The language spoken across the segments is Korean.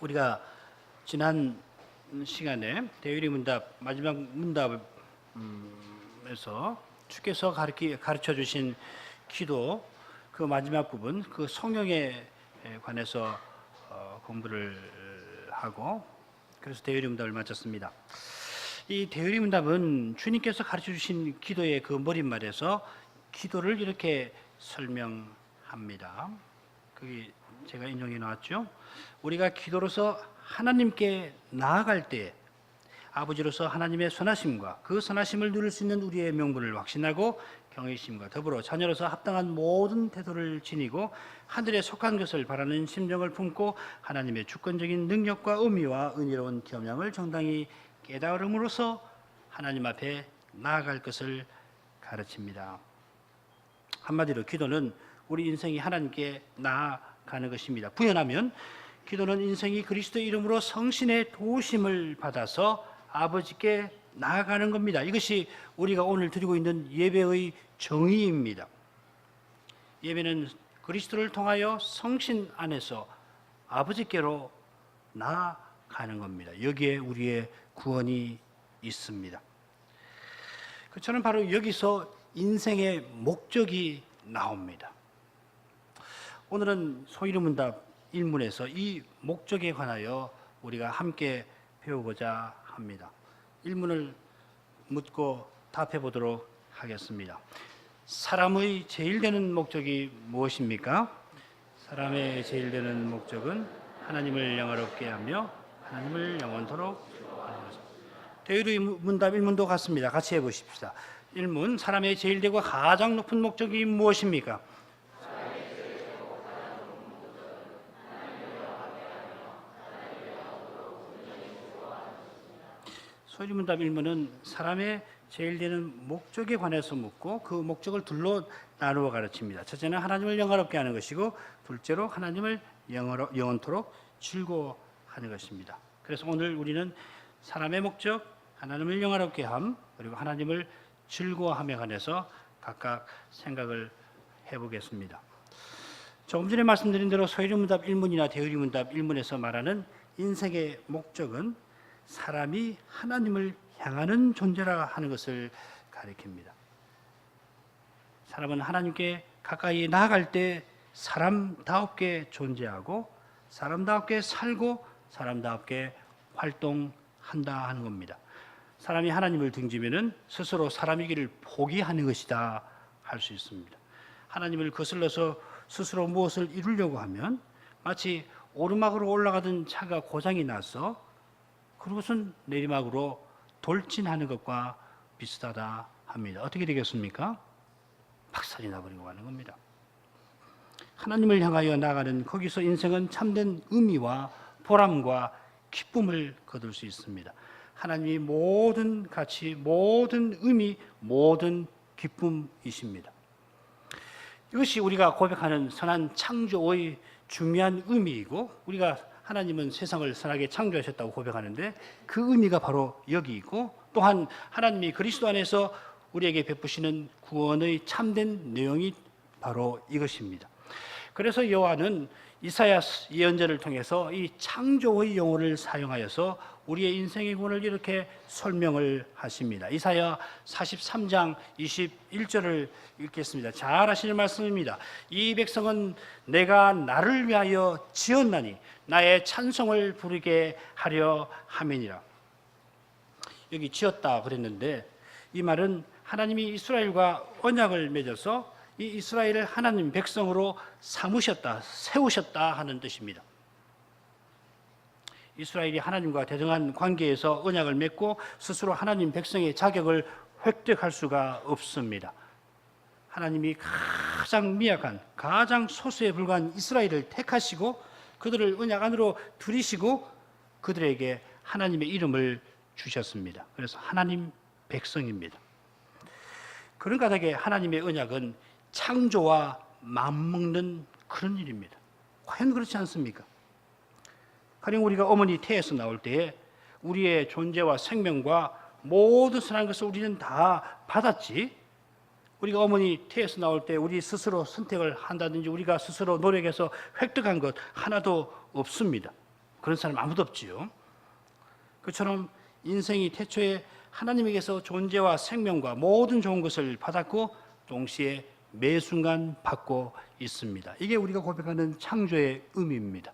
우리가 지난 시간에 대유리 문답 마지막 문답에서 주께서 가르쳐 주신 기도 그 마지막 부분 그 성령에 관해서 공부를 하고 그래서 대유리 문답을 마쳤습니다. 이 대유리 문답은 주님께서 가르쳐 주신 기도의 그 머릿말에서 기도를 이렇게 설명합니다. 그게 제가 인용해 놓았죠. 우리가 기도로서 하나님께 나아갈 때 아버지로서 하나님의 선하심과 그 선하심을 누릴 수 있는 우리의 명분을 확신하고 경외심과 더불어 자녀로서 합당한 모든 태도를 지니고 하늘에 속한 것을 바라는 심정을 품고 하나님의 주권적인 능력과 의미와 은혜로운 겸양을 정당히 깨달음으로써 하나님 앞에 나아갈 것을 가르칩니다. 한마디로 기도는 우리 인생이 하나님께 나아가는 것입니다. 부연하면 기도는 인생이 그리스도의 이름으로 성신의 도우심을 받아서 아버지께 나아가는 겁니다. 이것이 우리가 오늘 드리고 있는 예배의 정의입니다. 예배는 그리스도를 통하여 성신 안에서 아버지께로 나아가는 겁니다. 여기에 우리의 구원이 있습니다. 저는 바로 여기서 인생의 목적이 나옵니다. 오늘은 소위문답 1문에서 이 목적에 관하여 우리가 함께 배우고자 합니다. 1문을 묻고 답해 보도록 하겠습니다. 사람의 제일 되는 목적이 무엇입니까? 사람의 제일 되는 목적은 하나님을 영화롭게 하며 하나님을 영원토록 하는 것입니다. 대유리 문답 1문도 같습니다. 같이 해보십시다. 1문, 사람의 제일 되고 가장 높은 목적이 무엇입니까? 소위문답 1문은 사람의 제일 되는 목적에 관해서 묻고 그 목적을 둘로 나누어 가르칩니다. 첫째는 하나님을 영화롭게 하는 것이고 둘째로 하나님을 영원토록 즐거워하는 것입니다. 그래서 오늘 우리는 사람의 목적, 하나님을 영화롭게 함, 그리고 하나님을 즐거워함에 관해서 각각 생각을 해보겠습니다. 조금 전에 말씀드린 대로 소위문답 1문이나 대유리문답 1문에서 말하는 인생의 목적은 사람이 하나님을 향하는 존재라 하는 것을 가리킵니다. 사람은 하나님께 가까이 나아갈 때 사람다웠게 존재하고 사람다웠게 살고 사람다웠게 활동한다 하는 겁니다. 사람이 하나님을 등지면은 스스로 사람이기를 포기하는 것이다 할 수 있습니다. 하나님을 거슬러서 스스로 무엇을 이루려고 하면 마치 오르막으로 올라가던 차가 고장이 나서 그것은 내리막으로 돌진하는 것과 비슷하다 합니다. 어떻게 되겠습니까? 박살이 나버리고 가는 겁니다. 하나님을 향하여 나가는 거기서 인생은 참된 의미와 보람과 기쁨을 거둘 수 있습니다. 하나님이 모든 가치, 모든 의미, 모든 기쁨이십니다. 이것이 우리가 고백하는 선한 창조의 중요한 의미이고 우리가 하나님은 세상을 선하게 창조하셨다고 고백하는데 그 의미가 바로 여기 있고 또한 하나님이 그리스도 안에서 우리에게 베푸시는 구원의 참된 내용이 바로 이것입니다. 그래서 요한은 이사야 예언자를 통해서 이 창조의 용어를 사용하여서 우리의 인생의 구원을 이렇게 설명을 하십니다. 이사야 43장 21절을 읽겠습니다. 잘 아시는 말씀입니다. 이 백성은 내가 나를 위하여 지었나니 나의 찬송을 부르게 하려 함이니라. 여기 지었다 그랬는데 이 말은 하나님이 이스라엘과 언약을 맺어서 이 이스라엘을 하나님 백성으로 삼으셨다, 세우셨다 하는 뜻입니다. 이스라엘이 하나님과 대등한 관계에서 언약을 맺고 스스로 하나님 백성의 자격을 획득할 수가 없습니다. 하나님이 가장 미약한, 가장 소수에 불과한 이스라엘을 택하시고 그들을 언약 안으로 들이시고 그들에게 하나님의 이름을 주셨습니다. 그래서 하나님 백성입니다. 그런 까닭에 하나님의 언약은 창조와 맞먹는 그런 일입니다. 과연 그렇지 않습니까? 가령 우리가 어머니 태에서 나올 때에 우리의 존재와 생명과 모든 선한 것을 우리는 다 받았지. 우리가 어머니 태에서 나올 때 우리 스스로 선택을 한다든지 우리가 스스로 노력해서 획득한 것 하나도 없습니다. 그런 사람 아무도 없지요. 그처럼 인생이 태초에 하나님에게서 존재와 생명과 모든 좋은 것을 받았고 동시에 매 순간 받고 있습니다. 이게 우리가 고백하는 창조의 의미입니다.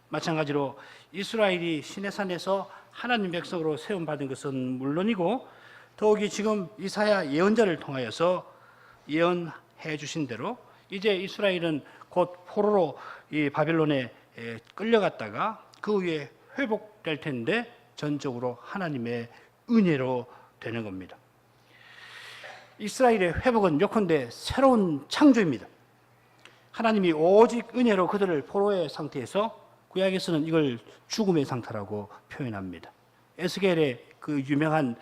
마찬가지로 이스라엘이 시내산에서 하나님 백성으로 세움받은 것은 물론이고 더욱이 지금 이사야 예언자를 통하여서 예언해 주신 대로 이제 이스라엘은 곧 포로로 이 바벨론에 끌려갔다가 그 후에 회복될 텐데 전적으로 하나님의 은혜로 되는 겁니다. 이스라엘의 회복은 예컨대 새로운 창조입니다. 하나님이 오직 은혜로 그들을 포로의 상태에서 구약에서는 이걸 죽음의 상태라고 표현합니다. 에스겔의 그 유명한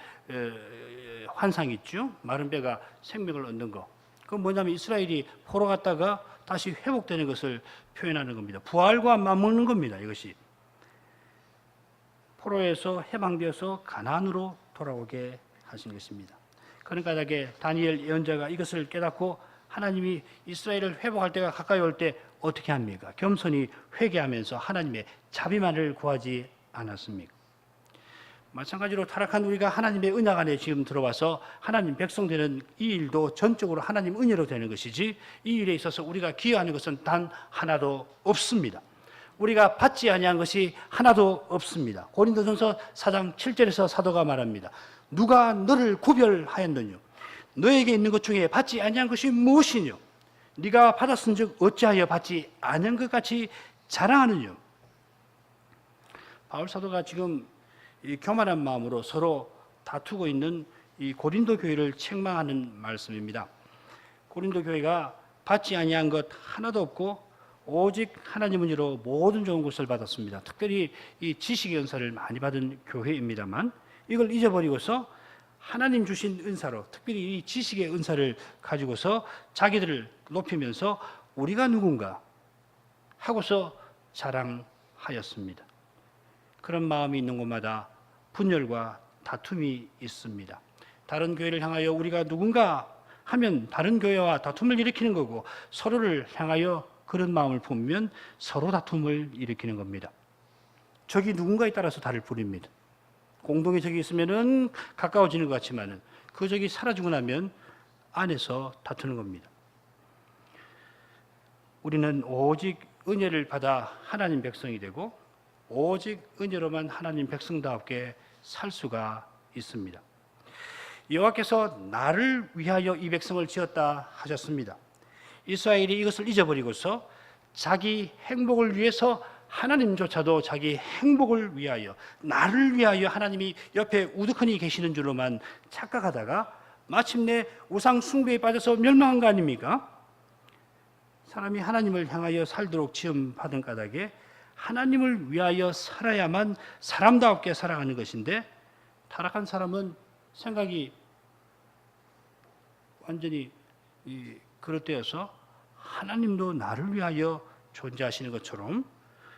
환상이 있죠. 마른 배가 생명을 얻는 거. 그건 뭐냐면 이스라엘이 포로 갔다가 다시 회복되는 것을 표현하는 겁니다. 부활과 맞먹는 겁니다. 이것이. 포로에서 해방되어서 가나안으로 돌아오게 하신 것입니다. 그러니까 다니엘 예언자가 이것을 깨닫고 하나님이 이스라엘을 회복할 때가 가까이 올 때 어떻게 합니까? 겸손히 회개하면서 하나님의 자비만을 구하지 않았습니까? 마찬가지로 타락한 우리가 하나님의 은약 안에 지금 들어와서 하나님 백성 되는 이 일도 전적으로 하나님 은혜로 되는 것이지 이 일에 있어서 우리가 기여하는 것은 단 하나도 없습니다. 우리가 받지 아니한 것이 하나도 없습니다. 고린도전서 4장 7절에서 사도가 말합니다. 누가 너를 구별하였느냐? 너에게 있는 것 중에 받지 아니한 것이 무엇이냐? 네가 받았은즉 어찌하여 받지 아니한 것 같이 자랑하느냐? 바울 사도가 지금 이 교만한 마음으로 서로 다투고 있는 이 고린도 교회를 책망하는 말씀입니다. 고린도 교회가 받지 아니한 것 하나도 없고 오직 하나님 은혜로 모든 좋은 것을 받았습니다. 특별히 이 지식의 은사를 많이 받은 교회입니다만 이걸 잊어버리고서 하나님 주신 은사로 특별히 이 지식의 은사를 가지고서 자기들을 높이면서 우리가 누군가 하고서 자랑하였습니다. 그런 마음이 있는 곳마다 분열과 다툼이 있습니다. 다른 교회를 향하여 우리가 누군가 하면 다른 교회와 다툼을 일으키는 거고 서로를 향하여 그런 마음을 품으면 서로 다툼을 일으키는 겁니다. 적이 누군가에 따라서 다를 뿐입니다. 공동의 적이 있으면은 가까워지는 것 같지만은 그 적이 사라지고 나면 안에서 다투는 겁니다. 우리는 오직 은혜를 받아 하나님 백성이 되고 오직 은혜로만 하나님 백성답게 살 수가 있습니다. 여호와께서 나를 위하여 이 백성을 지었다 하셨습니다. 이스라엘이 이것을 잊어버리고서 자기 행복을 위해서 하나님조차도 자기 행복을 위하여 나를 위하여 하나님이 옆에 우두커니 계시는 줄로만 착각하다가 마침내 우상 숭배에 빠져서 멸망한 거 아닙니까? 사람이 하나님을 향하여 살도록 지음 받은 까닭에 하나님을 위하여 살아야만 사람답게 살아가는 것인데 타락한 사람은 생각이 완전히 그릇되어서 하나님도 나를 위하여 존재하시는 것처럼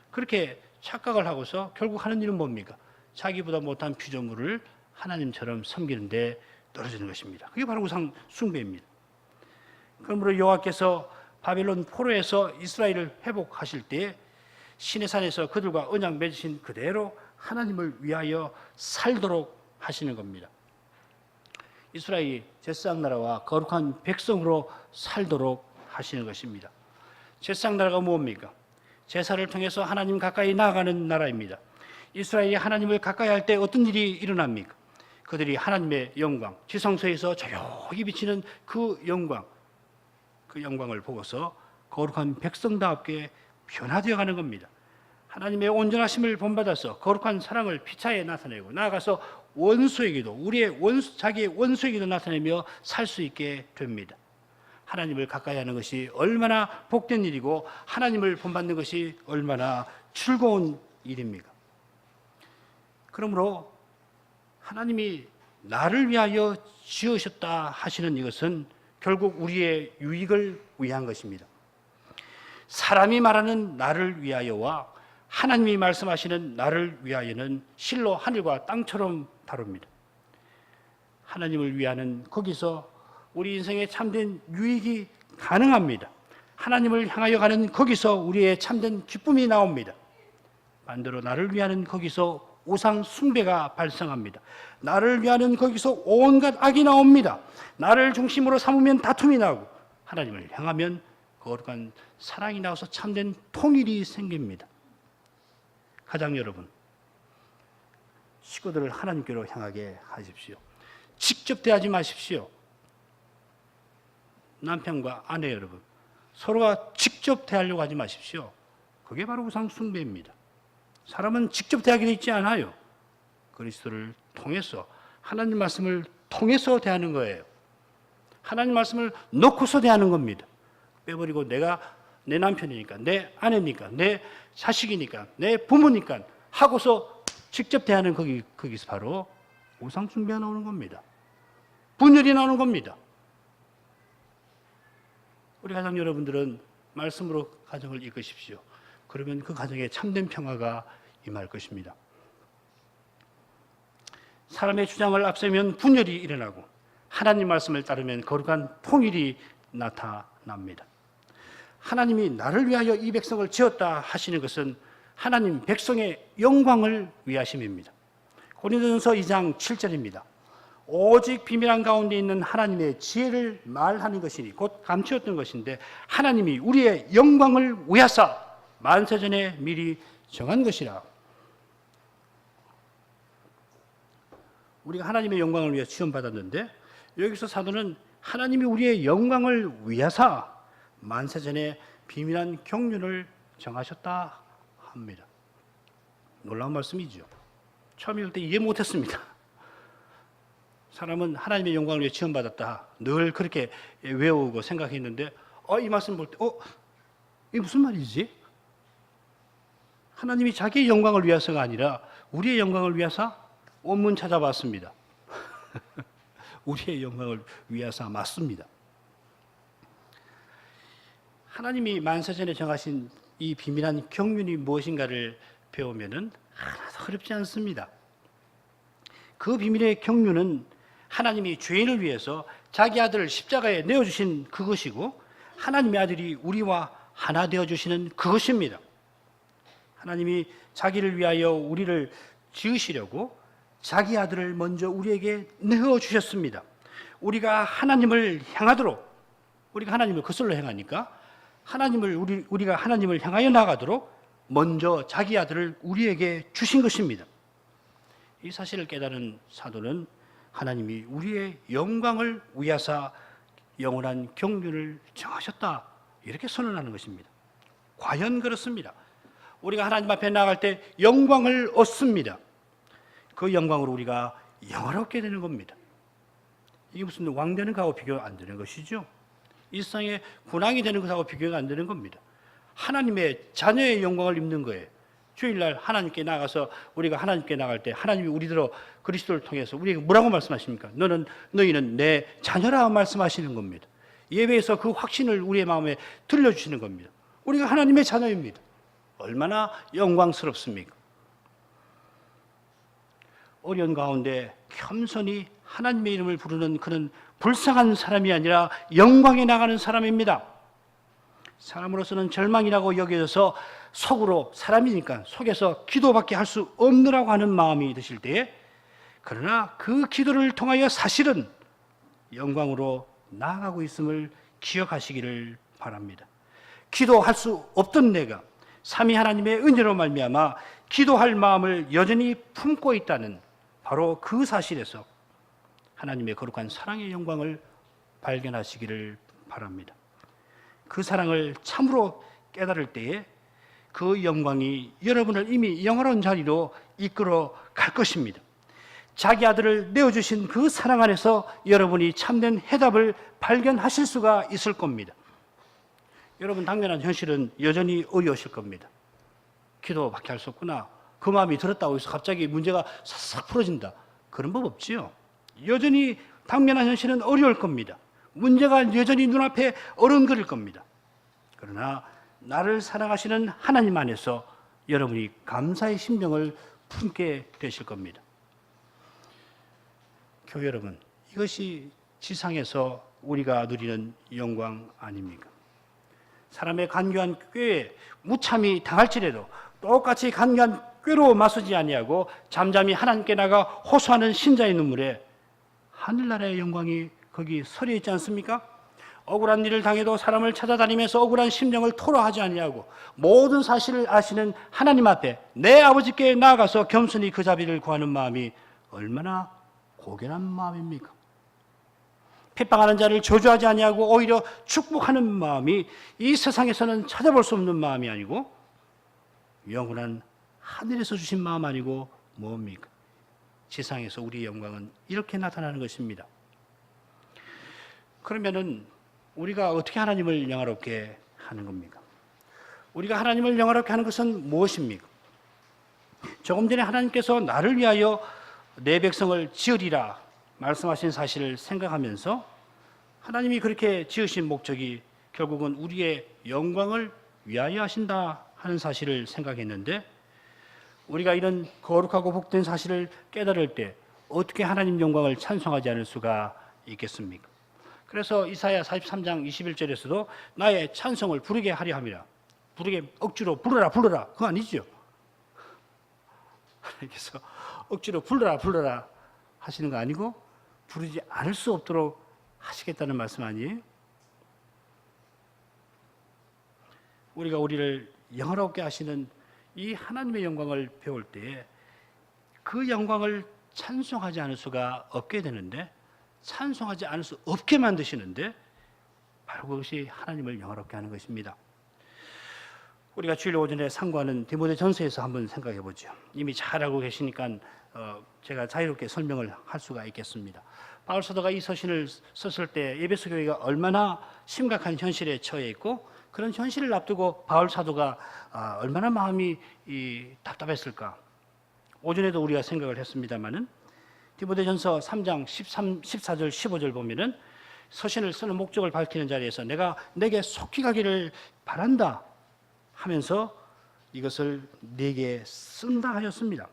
그렇게 착각을 하고서 결국 하는 일은 뭡니까? 자기보다 못한 피조물을 하나님처럼 섬기는데 떨어지는 것입니다. 그게 바로 우상 숭배입니다. 그러므로 여호와께서 바벨론 포로에서 이스라엘을 회복하실 때 시내산에서 그들과 언약 맺으신 그대로 하나님을 위하여 살도록 하시는 겁니다. 이스라엘이 제사장 나라와 거룩한 백성으로 살도록 하시는 것입니다. 제사장 나라가 뭡니까? 제사를 통해서 하나님 가까이 나아가는 나라입니다. 이스라엘이 하나님을 가까이 할 때 어떤 일이 일어납니까? 그들이 하나님의 영광, 지성소에서 조용히 비치는 그 영광을 보고서 거룩한 백성답게 변화되어 가는 겁니다. 하나님의 온전하심을 본받아서 거룩한 사랑을 피차에 나타내고 나아가서 원수에게도 자기의 원수에게도 나타내며 살 수 있게 됩니다. 하나님을 가까이 하는 것이 얼마나 복된 일이고 하나님을 본받는 것이 얼마나 즐거운 일입니까? 그러므로 하나님이 나를 위하여 지으셨다 하시는 이것은 결국 우리의 유익을 위한 것입니다. 사람이 말하는 나를 위하여와 하나님이 말씀하시는 나를 위하여는 실로 하늘과 땅처럼 다릅니다. 하나님을 위하는 거기서 우리 인생에 참된 유익이 가능합니다. 하나님을 향하여 가는 거기서 우리의 참된 기쁨이 나옵니다. 반대로 나를 위하는 거기서 우상 숭배가 발생합니다. 나를 위하는 거기서 온갖 악이 나옵니다. 나를 중심으로 삼으면 다툼이 나고 하나님을 향하면 거룩한 사랑이 나와서 참된 통일이 생깁니다. 가장 여러분, 식구들을 하나님께로 향하게 하십시오. 직접 대하지 마십시오. 남편과 아내 여러분, 서로가 직접 대하려고 하지 마십시오. 그게 바로 우상 숭배입니다. 사람은 직접 대하게 되어 있지 않아요. 그리스도를 통해서, 하나님 말씀을 통해서 대하는 거예요. 하나님 말씀을 놓고서 대하는 겁니다. 빼버리고 내가 내 남편이니까, 내 아내니까, 내 자식이니까, 내 부모니까 하고서 직접 대하는 거기서 바로 우상 숭배가 나오는 겁니다. 분열이 나오는 겁니다. 우리 가정 여러분들은 말씀으로 가정을 이끄십시오. 그러면 그 가정에 참된 평화가 임할 것입니다. 사람의 주장을 앞세우면 분열이 일어나고 하나님 말씀을 따르면 거룩한 통일이 나타납니다. 하나님이 나를 위하여 이 백성을 지었다 하시는 것은 하나님 백성의 영광을 위하심입니다. 고린도전서 2장 7절입니다. 오직 비밀한 가운데 있는 하나님의 지혜를 말하는 것이니 곧 감추었던 것인데 하나님이 우리의 영광을 위하사 만세전에 미리 정한 것이라. 우리가 하나님의 영광을 위해 지원받았는데 여기서 사도는 하나님이 우리의 영광을 위하사 만세전에 비밀한 경륜을 정하셨다 합니다. 놀라운 말씀이죠. 처음 읽을 때 이해 못했습니다. 사람은 하나님의 영광을 위해 지원받았다 늘 그렇게 외우고 생각했는데 이 말씀 볼 때 이게 무슨 말이지? 하나님이 자기의 영광을 위해서가 아니라 우리의 영광을 위해서 원문 찾아봤습니다. 우리의 영광을 위해서 맞습니다. 하나님이 만세전에 정하신 이 비밀한 경륜이 무엇인가를 배우면은 하나도 어렵지 않습니다. 그 비밀의 경륜은 하나님이 죄인을 위해서 자기 아들을 십자가에 내어주신 그것이고 하나님의 아들이 우리와 하나 되어주시는 그것입니다. 하나님이 자기를 위하여 우리를 지으시려고 자기 아들을 먼저 우리에게 내어주셨습니다. 우리가 하나님을 향하도록, 우리가 하나님을 거슬러 행하니까 우리가 하나님을 향하여 나가도록 먼저 자기 아들을 우리에게 주신 것입니다. 이 사실을 깨달은 사도는 하나님이 우리의 영광을 위하사 영원한 경륜을 정하셨다 이렇게 선언하는 것입니다. 과연 그렇습니다. 우리가 하나님 앞에 나갈 때 영광을 얻습니다. 그 영광으로 우리가 영화롭게 되는 겁니다. 이게 무슨 왕 되는 것하고 비교가 안 되는 것이죠. 일상의 군왕이 되는 것하고 비교가 안 되는 겁니다. 하나님의 자녀의 영광을 입는 거예요. 주일날 하나님께 나가서 우리가 하나님께 나갈 때 하나님이 우리들로 그리스도를 통해서 우리에게 뭐라고 말씀하십니까? 너희는 내 자녀라 말씀하시는 겁니다. 예배에서 그 확신을 우리의 마음에 들려주시는 겁니다. 우리가 하나님의 자녀입니다. 얼마나 영광스럽습니까? 어려운 가운데 겸손히 하나님의 이름을 부르는 그는 불쌍한 사람이 아니라 영광에 나가는 사람입니다. 사람으로서는 절망이라고 여겨져서 속으로 사람이니까 속에서 기도밖에 할 수 없느라고 하는 마음이 드실 때에 그러나 그 기도를 통하여 사실은 영광으로 나아가고 있음을 기억하시기를 바랍니다. 기도할 수 없던 내가 삼위 하나님의 은혜로 말미암아 기도할 마음을 여전히 품고 있다는 바로 그 사실에서 하나님의 거룩한 사랑의 영광을 발견하시기를 바랍니다. 그 사랑을 참으로 깨달을 때에 그 영광이 여러분을 이미 영원한 자리로 이끌어 갈 것입니다. 자기 아들을 내어주신 그 사랑 안에서 여러분이 참된 해답을 발견하실 수가 있을 겁니다. 여러분 당면한 현실은 여전히 어려우실 겁니다. 기도밖에 할 수 없구나. 그 마음이 들었다고 해서 갑자기 문제가 싹 풀어진다. 그런 법 없지요. 여전히 당면한 현실은 어려울 겁니다. 문제가 여전히 눈앞에 어른거릴 겁니다. 그러나 나를 사랑하시는 하나님 안에서 여러분이 감사의 심령을 품게 되실 겁니다. 교회 여러분, 이것이 지상에서 우리가 누리는 영광 아닙니까? 사람의 간교한 꾀에 무참히 당할지라도 똑같이 간간 꾀로 맞서지 아니하고 잠잠히 하나님께 나가 호소하는 신자의 눈물에 하늘나라의 영광이 거기 서려 있지 않습니까? 억울한 일을 당해도 사람을 찾아다니면서 억울한 심령을 토로하지 아니하고 모든 사실을 아시는 하나님 앞에 내 아버지께 나아가서 겸손히 그 자비를 구하는 마음이 얼마나 고결한 마음입니까? 핍박하는 자를 저주하지 아니하고 오히려 축복하는 마음이 이 세상에서는 찾아볼 수 없는 마음이 아니고 영원한 하늘에서 주신 마음 아니고 뭡니까? 지상에서 우리의 영광은 이렇게 나타나는 것입니다. 그러면은 우리가 어떻게 하나님을 영화롭게 하는 겁니까? 우리가 하나님을 영화롭게 하는 것은 무엇입니까? 조금 전에 하나님께서 나를 위하여 내 백성을 지으리라 말씀하신 사실을 생각하면서 하나님이 그렇게 지으신 목적이 결국은 우리의 영광을 위하여 하신다 하는 사실을 생각했는데 우리가 이런 거룩하고 복된 사실을 깨달을 때 어떻게 하나님 영광을 찬송하지 않을 수가 있겠습니까? 그래서 이사야 43장 21절에서도 나의 찬송을 부르게 하려 함이라. 부르게 억지로 불러라 그거 아니죠. 하나님께서 억지로 불러라 하시는 거 아니고 부르지 않을 수 없도록 하시겠다는 말씀 아니에요? 우리가 우리를 영화롭게 하시는 이 하나님의 영광을 배울 때에 그 영광을 찬송하지 않을 수가 없게 되는데 찬송하지 않을 수 없게 만드시는데 바로 그것이 하나님을 영화롭게 하는 것입니다. 우리가 주일 오전에 상고하는 디모데전서에서 한번 생각해 보죠. 이미 잘 알고 계시니까 제가 자유롭게 설명을 할 수가 있겠습니다. 바울 사도가 이 서신을 썼을 때 에베소 교회가 얼마나 심각한 현실에 처해 있고 그런 현실을 앞두고 바울 사도가 얼마나 마음이 답답했을까. 오전에도 우리가 생각을 했습니다마는 디모데전서 3장 14절 15절 보면은 서신을 쓰는 목적을 밝히는 자리에서 내가 내게 속히 가기를 바란다 하면서 이것을 내게 쓴다 하였습니다.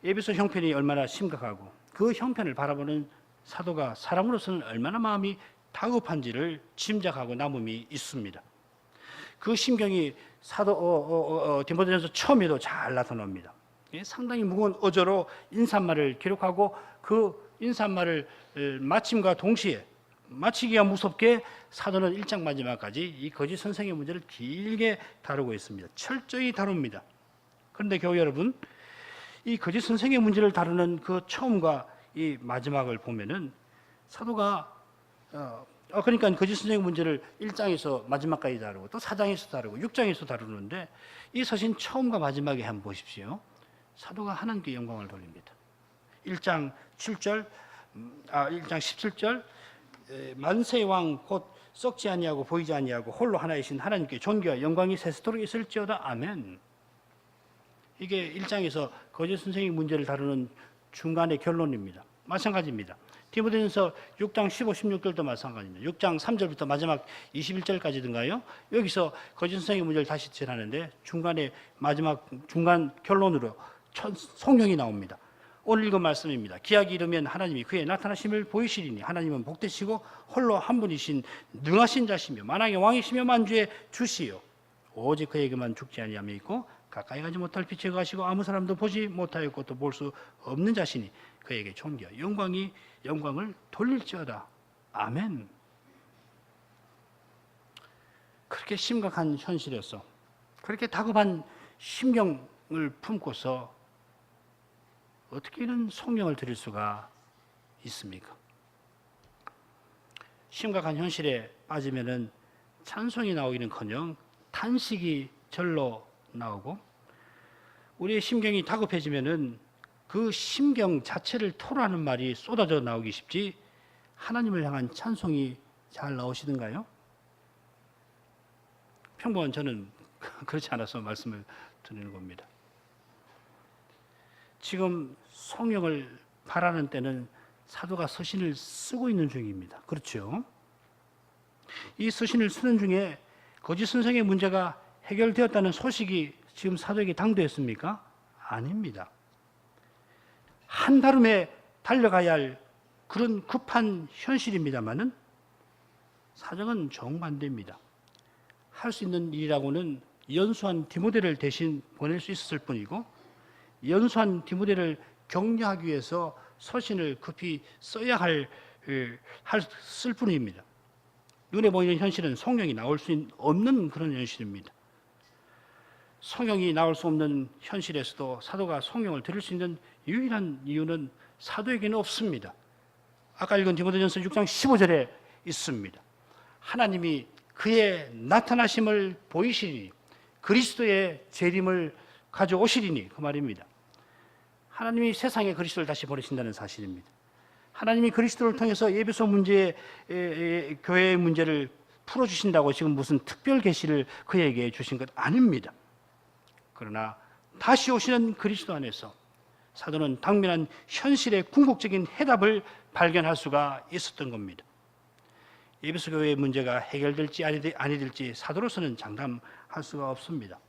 에베소 형편이 얼마나 심각하고 그 형편을 바라보는 사도가 사람으로서는 얼마나 마음이 다급한지를 짐작하고 남음이 있습니다. 그 심경이 디모데전서 처음에도 잘 나타납니다. 상당히 무거운 어조로 인사말을 기록하고 그 인사말을 마침과 동시에 마치기가 무섭게 사도는 1장 마지막까지 이 거짓 선생의 문제를 길게 다루고 있습니다. 철저히 다룹니다. 그런데 교회 여러분, 이 거짓 선생의 문제를 다루는 그 처음과 이 마지막을 보면은 사도가 그러니까 거짓 선생의 문제를 1장에서 마지막까지 다루고 또 4장에서 다루고 6장에서 다루는데 이 서신 처음과 마지막에 한번 보십시오. 사도가 하나님께 영광을 돌립니다. 1장 17절 만세의 왕 곧 썩지 아니하고 보이지 아니하고 홀로 하나이신 하나님께 존귀와 영광이 세세토록 있을지어다. 아멘. 이게 1장에서 거짓 선생의 문제를 다루는 중간의 결론입니다. 마찬가지입니다. 디모데전서 6장 15, 16절도 마찬가지입니다. 6장 3절부터 마지막 21절까지든가요. 여기서 거짓 선생의 문제를 다시 전하는데 중간에 마지막 중간 결론으로 성령이 나옵니다. 오늘 읽은 말씀입니다. 기약이 이르면 하나님이 그의 나타나심을 보이시리니 하나님은 복되시고 홀로 한 분이신 능하신 자시며 만왕의 왕이시며 만주의 주시요 오직 그에게만 죽지 아니하며 있고 가까이 가지 못할 빛에 가시고 아무 사람도 보지 못하였고 또 볼 수 없는 자시니 그에게 존귀와 영광을 돌릴지어다. 아멘. 그렇게 심각한 현실에서 그렇게 다급한 심경을 품고서 어떻게 이런 성령을 드릴 수가 있습니까? 심각한 현실에 빠지면은 찬송이 나오기는커녕 탄식이 절로 나오고 우리의 심경이 다급해지면은 그 심경 자체를 토로하는 말이 쏟아져 나오기 쉽지 하나님을 향한 찬송이 잘 나오시던가요? 평범한 저는 그렇지 않아서 말씀을 드리는 겁니다. 지금 성령을 바라는 때는 사도가 서신을 쓰고 있는 중입니다. 그렇죠? 이 서신을 쓰는 중에 거짓 선생의 문제가 해결되었다는 소식이 지금 사도에게 당도했습니까? 아닙니다. 한달음에 달려가야 할 그런 급한 현실입니다마는 사정은 정반대입니다. 할 수 있는 일이라고는 연수한 디모데를 대신 보낼 수 있었을 뿐이고 연수한 디모데를 격려하기 위해서 서신을 급히 써야 쓸 뿐입니다. 눈에 보이는 현실은 성령이 나올 수 없는 그런 현실입니다. 성령이 나올 수 없는 현실에서도 사도가 성령을 드릴 수 있는 유일한 이유는 사도에게는 없습니다. 아까 읽은 디모데전서 6장 15절에 있습니다. 하나님이 그의 나타나심을 보이시니 그리스도의 재림을 가져오시리니 그 말입니다. 하나님이 세상에 그리스도를 다시 보내신다는 사실입니다. 하나님이 그리스도를 통해서 에베소 문제의 교회의 문제를 풀어주신다고 지금 무슨 특별 계시를 그에게 주신 것 아닙니다. 그러나 다시 오시는 그리스도 안에서 사도는 당면한 현실의 궁극적인 해답을 발견할 수가 있었던 겁니다. 에베소 교회의 문제가 해결될지 아니 될지 사도로서는 장담할 수가 없습니다.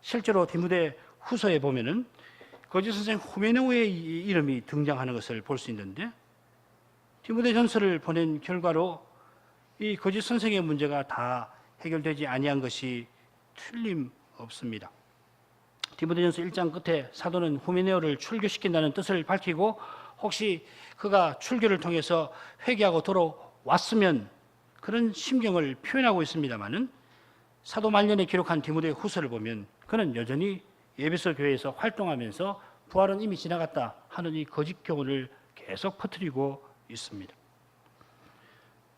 실제로 디모데 후서에 보면은 거짓 선생 후메네오의 이름이 등장하는 것을 볼 수 있는데 디모데 전서를 보낸 결과로 이 거짓 선생의 문제가 다 해결되지 아니한 것이 틀림없습니다. 디모데전서 1장 끝에 사도는 후메네오를 출교시킨다는 뜻을 밝히고 혹시 그가 출교를 통해서 회개하고 돌아왔으면 그런 심경을 표현하고 있습니다마는 사도 말년에 기록한 디모데 후서를 보면 그는 여전히 에베소 교회에서 활동하면서 부활은 이미 지나갔다 하는 이 거짓 교훈을 계속 퍼뜨리고 있습니다.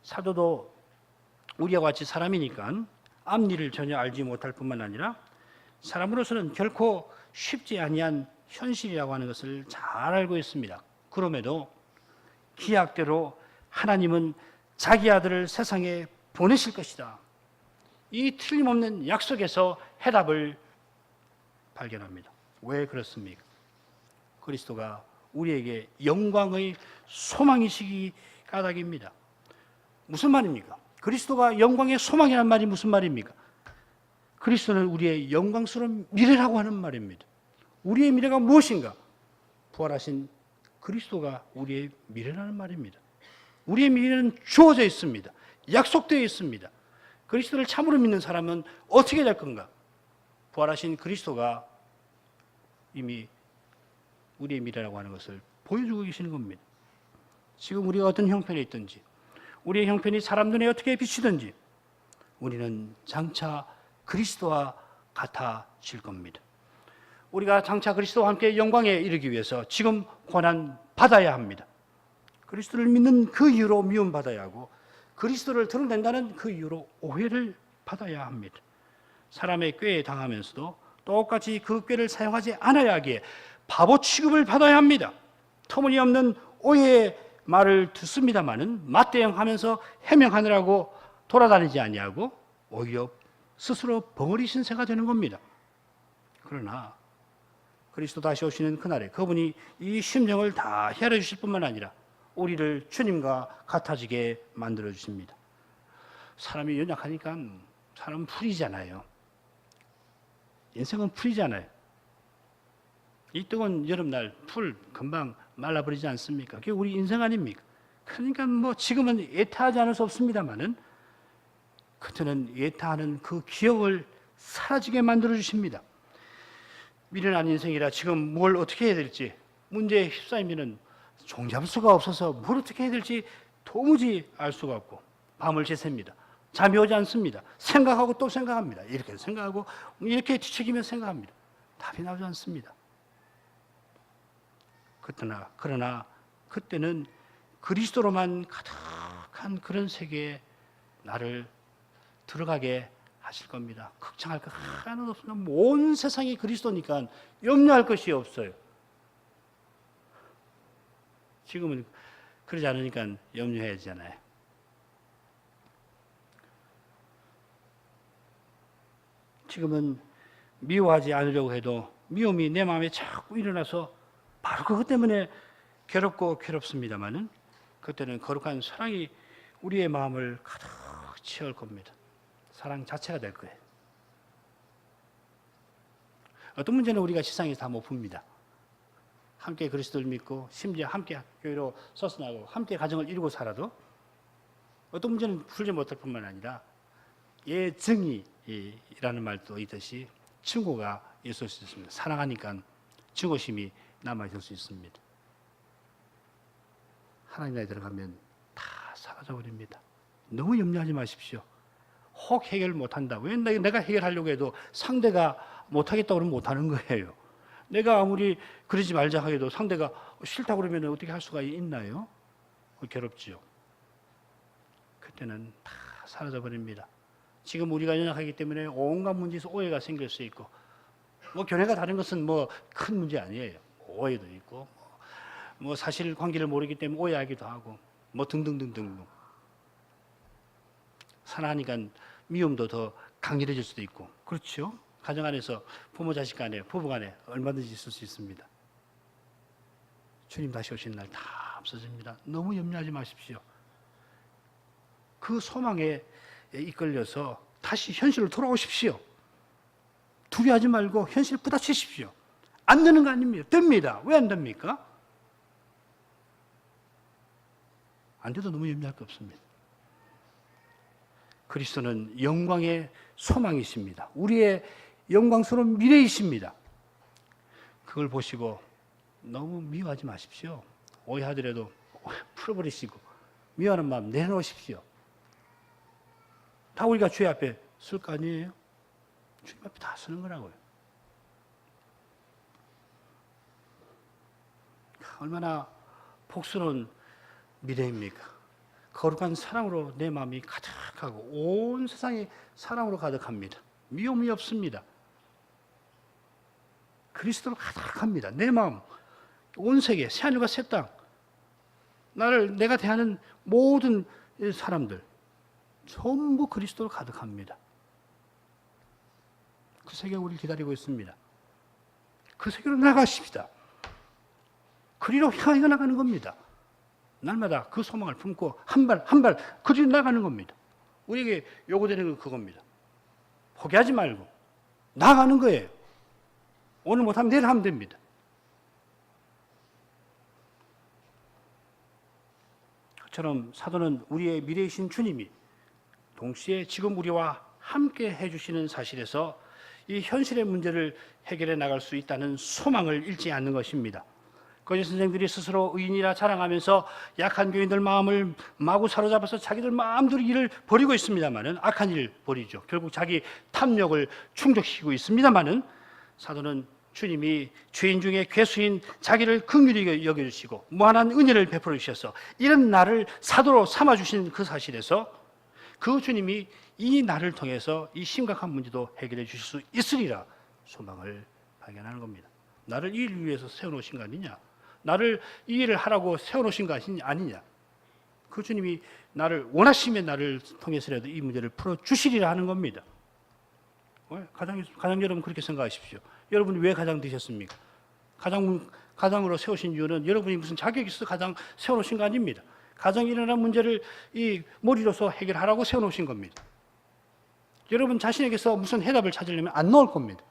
사도도 우리와 같이 사람이니까 앞일을 전혀 알지 못할 뿐만 아니라 사람으로서는 결코 쉽지 아니한 현실이라고 하는 것을 잘 알고 있습니다. 그럼에도 기약대로 하나님은 자기 아들을 세상에 보내실 것이다. 이 틀림없는 약속에서 해답을 발견합니다. 왜 그렇습니까? 그리스도가 우리에게 영광의 소망이시기 까닭입니다. 무슨 말입니까? 그리스도가 영광의 소망이라는 말이 무슨 말입니까? 그리스도는 우리의 영광스러운 미래라고 하는 말입니다. 우리의 미래가 무엇인가? 부활하신 그리스도가 우리의 미래라는 말입니다. 우리의 미래는 주어져 있습니다. 약속되어 있습니다. 그리스도를 참으로 믿는 사람은 어떻게 될 건가? 부활하신 그리스도가 이미 우리의 미래라고 하는 것을 보여주고 계시는 겁니다. 지금 우리가 어떤 형편에 있든지 우리의 형편이 사람 눈에 어떻게 비치든지 우리는 장차 그리스도와 같아질 겁니다. 우리가 장차 그리스도와 함께 영광에 이르기 위해서 지금 고난 받아야 합니다. 그리스도를 믿는 그 이유로 미움받아야 하고 그리스도를 드러낸다는 그 이유로 오해를 받아야 합니다. 사람의 꾀에 당하면서도 똑같이 그 꾀를 사용하지 않아야 하기에 바보 취급을 받아야 합니다. 터무니없는 오해의 말을 듣습니다마는 맞대응하면서 해명하느라고 돌아다니지 아니하고 오히려 스스로 벙어리 신세가 되는 겁니다. 그러나 그리스도 다시 오시는 그날에 그분이 이 심정을 다 헤아려 주실 뿐만 아니라 우리를 주님과 같아지게 만들어 주십니다. 사람이 연약하니까 사람은 풀이잖아요. 인생은 풀이잖아요. 이 뜨거운 여름날 풀 금방 말라버리지 않습니까? 그게 우리 인생 아닙니까? 그러니까 뭐 지금은 예타하지 않을 수 없습니다만은 그때는 예타하는 그 기억을 사라지게 만들어 주십니다. 미련한 인생이라 지금 뭘 어떻게 해야 될지 문제에 휩싸이면은 종잡을 수가 없어서 뭘 어떻게 해야 될지 도무지 알 수가 없고 밤을 새셉니다. 잠이 오지 않습니다. 생각하고 또 생각합니다. 이렇게 생각하고 이렇게 뒤척이며 생각합니다. 답이 나오지 않습니다. 그러나 그때는 그리스도로만 가득한 그런 세계에 나를 들어가게 하실 겁니다. 걱정할 거 하나도 없습니다. 온 세상이 그리스도니까 염려할 것이 없어요. 지금은 그러지 않으니까 염려해야 되잖아요. 지금은 미워하지 않으려고 해도 미움이 내 마음에 자꾸 일어나서 바로 그것 때문에 괴롭고 괴롭습니다마는 그때는 거룩한 사랑이 우리의 마음을 가득 채울 겁니다. 사랑 자체가 될 거예요. 어떤 문제는 우리가 세상에서 다 못 풉니다. 함께 그리스도를 믿고 심지어 함께 교회로 서신하고 함께 가정을 이루고 살아도 어떤 문제는 풀지 못할 뿐만 아니라 예정이 이라는 말도 있듯이 증오가 있을 수 있습니다. 사랑하니까 증오심이 남아 있을 수 있습니다. 하나님 나라에 들어가면 다 사라져 버립니다. 너무 염려하지 마십시오. 혹 해결 못한다. 왜 내가 해결하려고 해도 상대가 못하겠다고 그러면 못하는 거예요. 내가 아무리 그러지 말자 해도 상대가 싫다고 그러면 어떻게 할 수가 있나요? 괴롭지요. 그때는 다 사라져 버립니다. 지금 우리가 연약하기 때문에 온갖 문제에서 오해가 생길 수 있고, 견해가 다른 것은 큰 문제 아니에요. 오해도 있고, 사실 관계를 모르기 때문에 오해하기도 하고, 등등등등. 사랑하니까 미움도 더 강렬해질 수도 있고, 그렇죠? 가정 안에서 부모 자식 간에, 부부 간에 얼마든지 있을 수 있습니다. 주님 다시 오신 날 다 없어집니다. 너무 염려하지 마십시오. 그 소망에 이끌려서 다시 현실로 돌아오십시오. 두려워하지 말고 현실을 부딪히십시오. 안 되는 거 아닙니까? 됩니다. 왜 안 됩니까? 안 돼도 너무 염려할 거 없습니다. 그리스도는 영광의 소망이십니다. 우리의 영광스러운 미래이십니다. 그걸 보시고 너무 미워하지 마십시오. 오해하더라도 풀어버리시고 미워하는 마음 내놓으십시오. 다 우리가 주의 앞에 쓸 거 아니에요? 주님 앞에 다 쓰는 거라고요. 얼마나 복스러운 미래입니까? 거룩한 사랑으로 내 마음이 가득하고 온 세상이 사랑으로 가득합니다. 미움이 없습니다. 그리스도로 가득합니다. 내 마음, 온 세계, 새하늘과 새 땅, 내가 대하는 모든 사람들 전부 그리스도로 가득합니다. 그 세계가 우리를 기다리고 있습니다. 그 세계로 나가십시다. 그리로 향해 나가는 겁니다. 날마다 그 소망을 품고 한 발 한 발 그리로 나가는 겁니다. 우리에게 요구되는 건 그겁니다. 포기하지 말고 나가는 거예요. 오늘 못하면 내일 하면 됩니다. 그처럼 사도는 우리의 미래이신 주님이 동시에 지금 우리와 함께 해주시는 사실에서 이 현실의 문제를 해결해 나갈 수 있다는 소망을 잃지 않는 것입니다. 거짓 선생들이 스스로 의인이라 자랑하면서 약한 교인들 마음을 마구 사로잡아서 자기들 마음대로 일을 벌이고 있습니다만은 악한 일을 벌이죠. 결국 자기 탐욕을 충족시키고 있습니다만은 사도는 주님이 죄인 중에 괴수인 자기를 긍휼히 여겨주시고 무한한 은혜를 베풀어 주셔서 이런 나를 사도로 삼아주신 그 사실에서 그 주님이 이 나를 통해서 이 심각한 문제도 해결해 주실 수 있으리라 소망을 발견하는 겁니다. 나를 이 일을 위해서 세워놓으신 거 아니냐? 나를 이 일을 하라고 세워놓으신 거 아니냐? 그 주님이 나를 원하시면 나를 통해서라도 이 문제를 풀어주시리라 하는 겁니다. 가장 여러분 그렇게 생각하십시오. 여러분이 왜 가장 되셨습니까? 가장으로 세우신 이유는 여러분이 무슨 자격이 있어서 가장 세워놓으신 거 아닙니다. 가정에 일어난 문제를 이 머리로서 해결하라고 세워놓으신 겁니다. 여러분 자신에게서 무슨 해답을 찾으려면 안 나올 겁니다.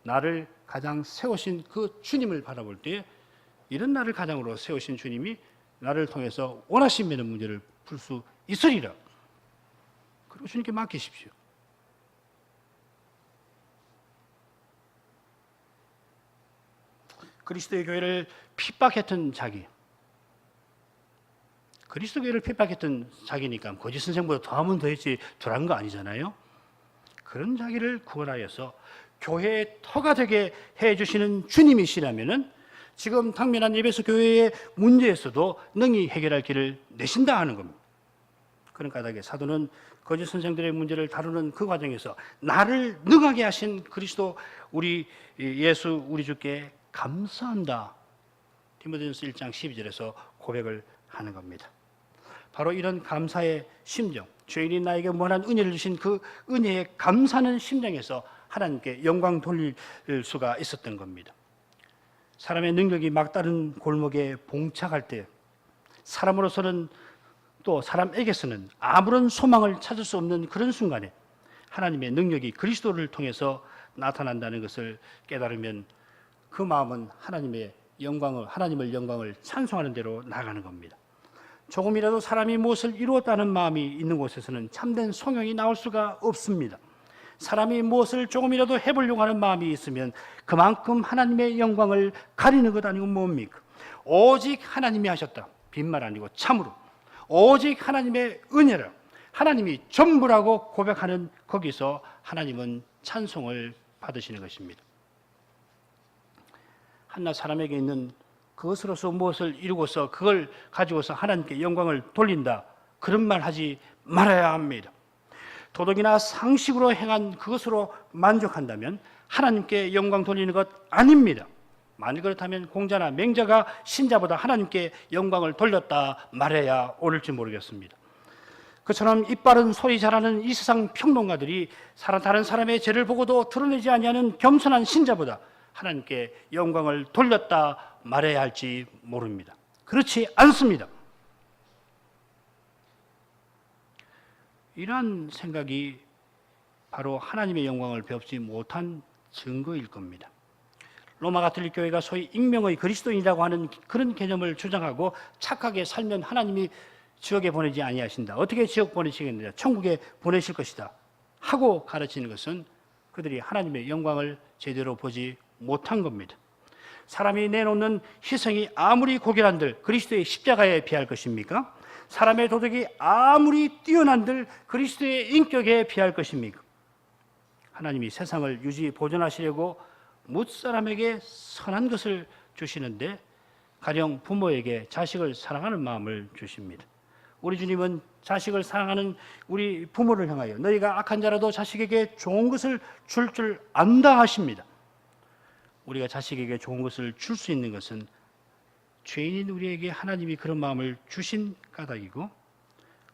나를 가장 세우신 그 주님을 바라볼 때 이런 나를 가장으로 세우신 주님이 나를 통해서 원하시면 문제를 풀 수 있으리라. 그리고 주님께 맡기십시오. 그리스도의 교회를 핍박했던 자기, 그리스도 교회를 핍박했던 자기니까 거짓 선생보다 더하면 더했지 덜한 거 아니잖아요. 그런 자기를 구원하여서 교회의 터가 되게 해주시는 주님이시라면은 지금 당면한 예배소 교회의 문제에서도 능히 해결할 길을 내신다 하는 겁니다. 그런 까닭에 사도는 거짓 선생들의 문제를 다루는 그 과정에서 나를 능하게 하신 그리스도 우리 예수 우리 주께 감사한다. 디모데전서 1장 12절에서 고백을 하는 겁니다. 바로 이런 감사의 심정, 죄인이 나에게 무한한 은혜를 주신 그 은혜에 감사하는 심정에서 하나님께 영광 돌릴 수가 있었던 겁니다. 사람의 능력이 막다른 골목에 봉착할 때 사람으로서는 또 사람에게서는 아무런 소망을 찾을 수 없는 그런 순간에 하나님의 능력이 그리스도를 통해서 나타난다는 것을 깨달으면 그 마음은 하나님을 영광을 찬송하는 대로 나가는 겁니다. 조금이라도 사람이 무엇을 이루었다는 마음이 있는 곳에서는 참된 성령이 나올 수가 없습니다. 사람이 무엇을 조금이라도 해보려고 하는 마음이 있으면 그만큼 하나님의 영광을 가리는 것 아니고 뭡니까? 오직 하나님이 하셨다. 빈말 아니고 참으로. 오직 하나님의 은혜라. 하나님이 전부라고 고백하는 거기서 하나님은 찬송을 받으시는 것입니다. 한낱 사람에게 있는 그것으로서 무엇을 이루고서 그걸 가지고서 하나님께 영광을 돌린다. 그런 말 하지 말아야 합니다. 도덕이나 상식으로 행한 그것으로 만족한다면 하나님께 영광 돌리는 것 아닙니다. 만일 그렇다면 공자나 맹자가 신자보다 하나님께 영광을 돌렸다 말해야 옳을지 모르겠습니다. 그처럼 입바른 소리 잘하는 이 세상 평론가들이 다른 사람의 죄를 보고도 드러내지 아니하는 겸손한 신자보다 하나님께 영광을 돌렸다 말해야 할지 모릅니다. 그렇지 않습니다. 이러한 생각이 바로 하나님의 영광을 배우지 못한 증거일 겁니다. 로마 가톨릭 교회가 소위 익명의 그리스도인이라고 하는 그런 개념을 주장하고 착하게 살면 하나님이 지옥에 보내지 아니하신다. 어떻게 지옥 보내시겠느냐? 천국에 보내실 것이다. 하고 가르치는 것은 그들이 하나님의 영광을 제대로 보지 못한 겁니다. 사람이 내놓는 희생이 아무리 고결한들 그리스도의 십자가에 비할 것입니까? 사람의 도덕이 아무리 뛰어난들 그리스도의 인격에 비할 것입니까? 하나님이 세상을 유지 보존하시려고 뭇사람에게 선한 것을 주시는데 가령 부모에게 자식을 사랑하는 마음을 주십니다. 우리 주님은 자식을 사랑하는 우리 부모를 향하여 너희가 악한 자라도 자식에게 좋은 것을 줄 안다 하십니다. 우리가 자식에게 좋은 것을 줄 수 있는 것은 죄인인 우리에게 하나님이 그런 마음을 주신 까닭이고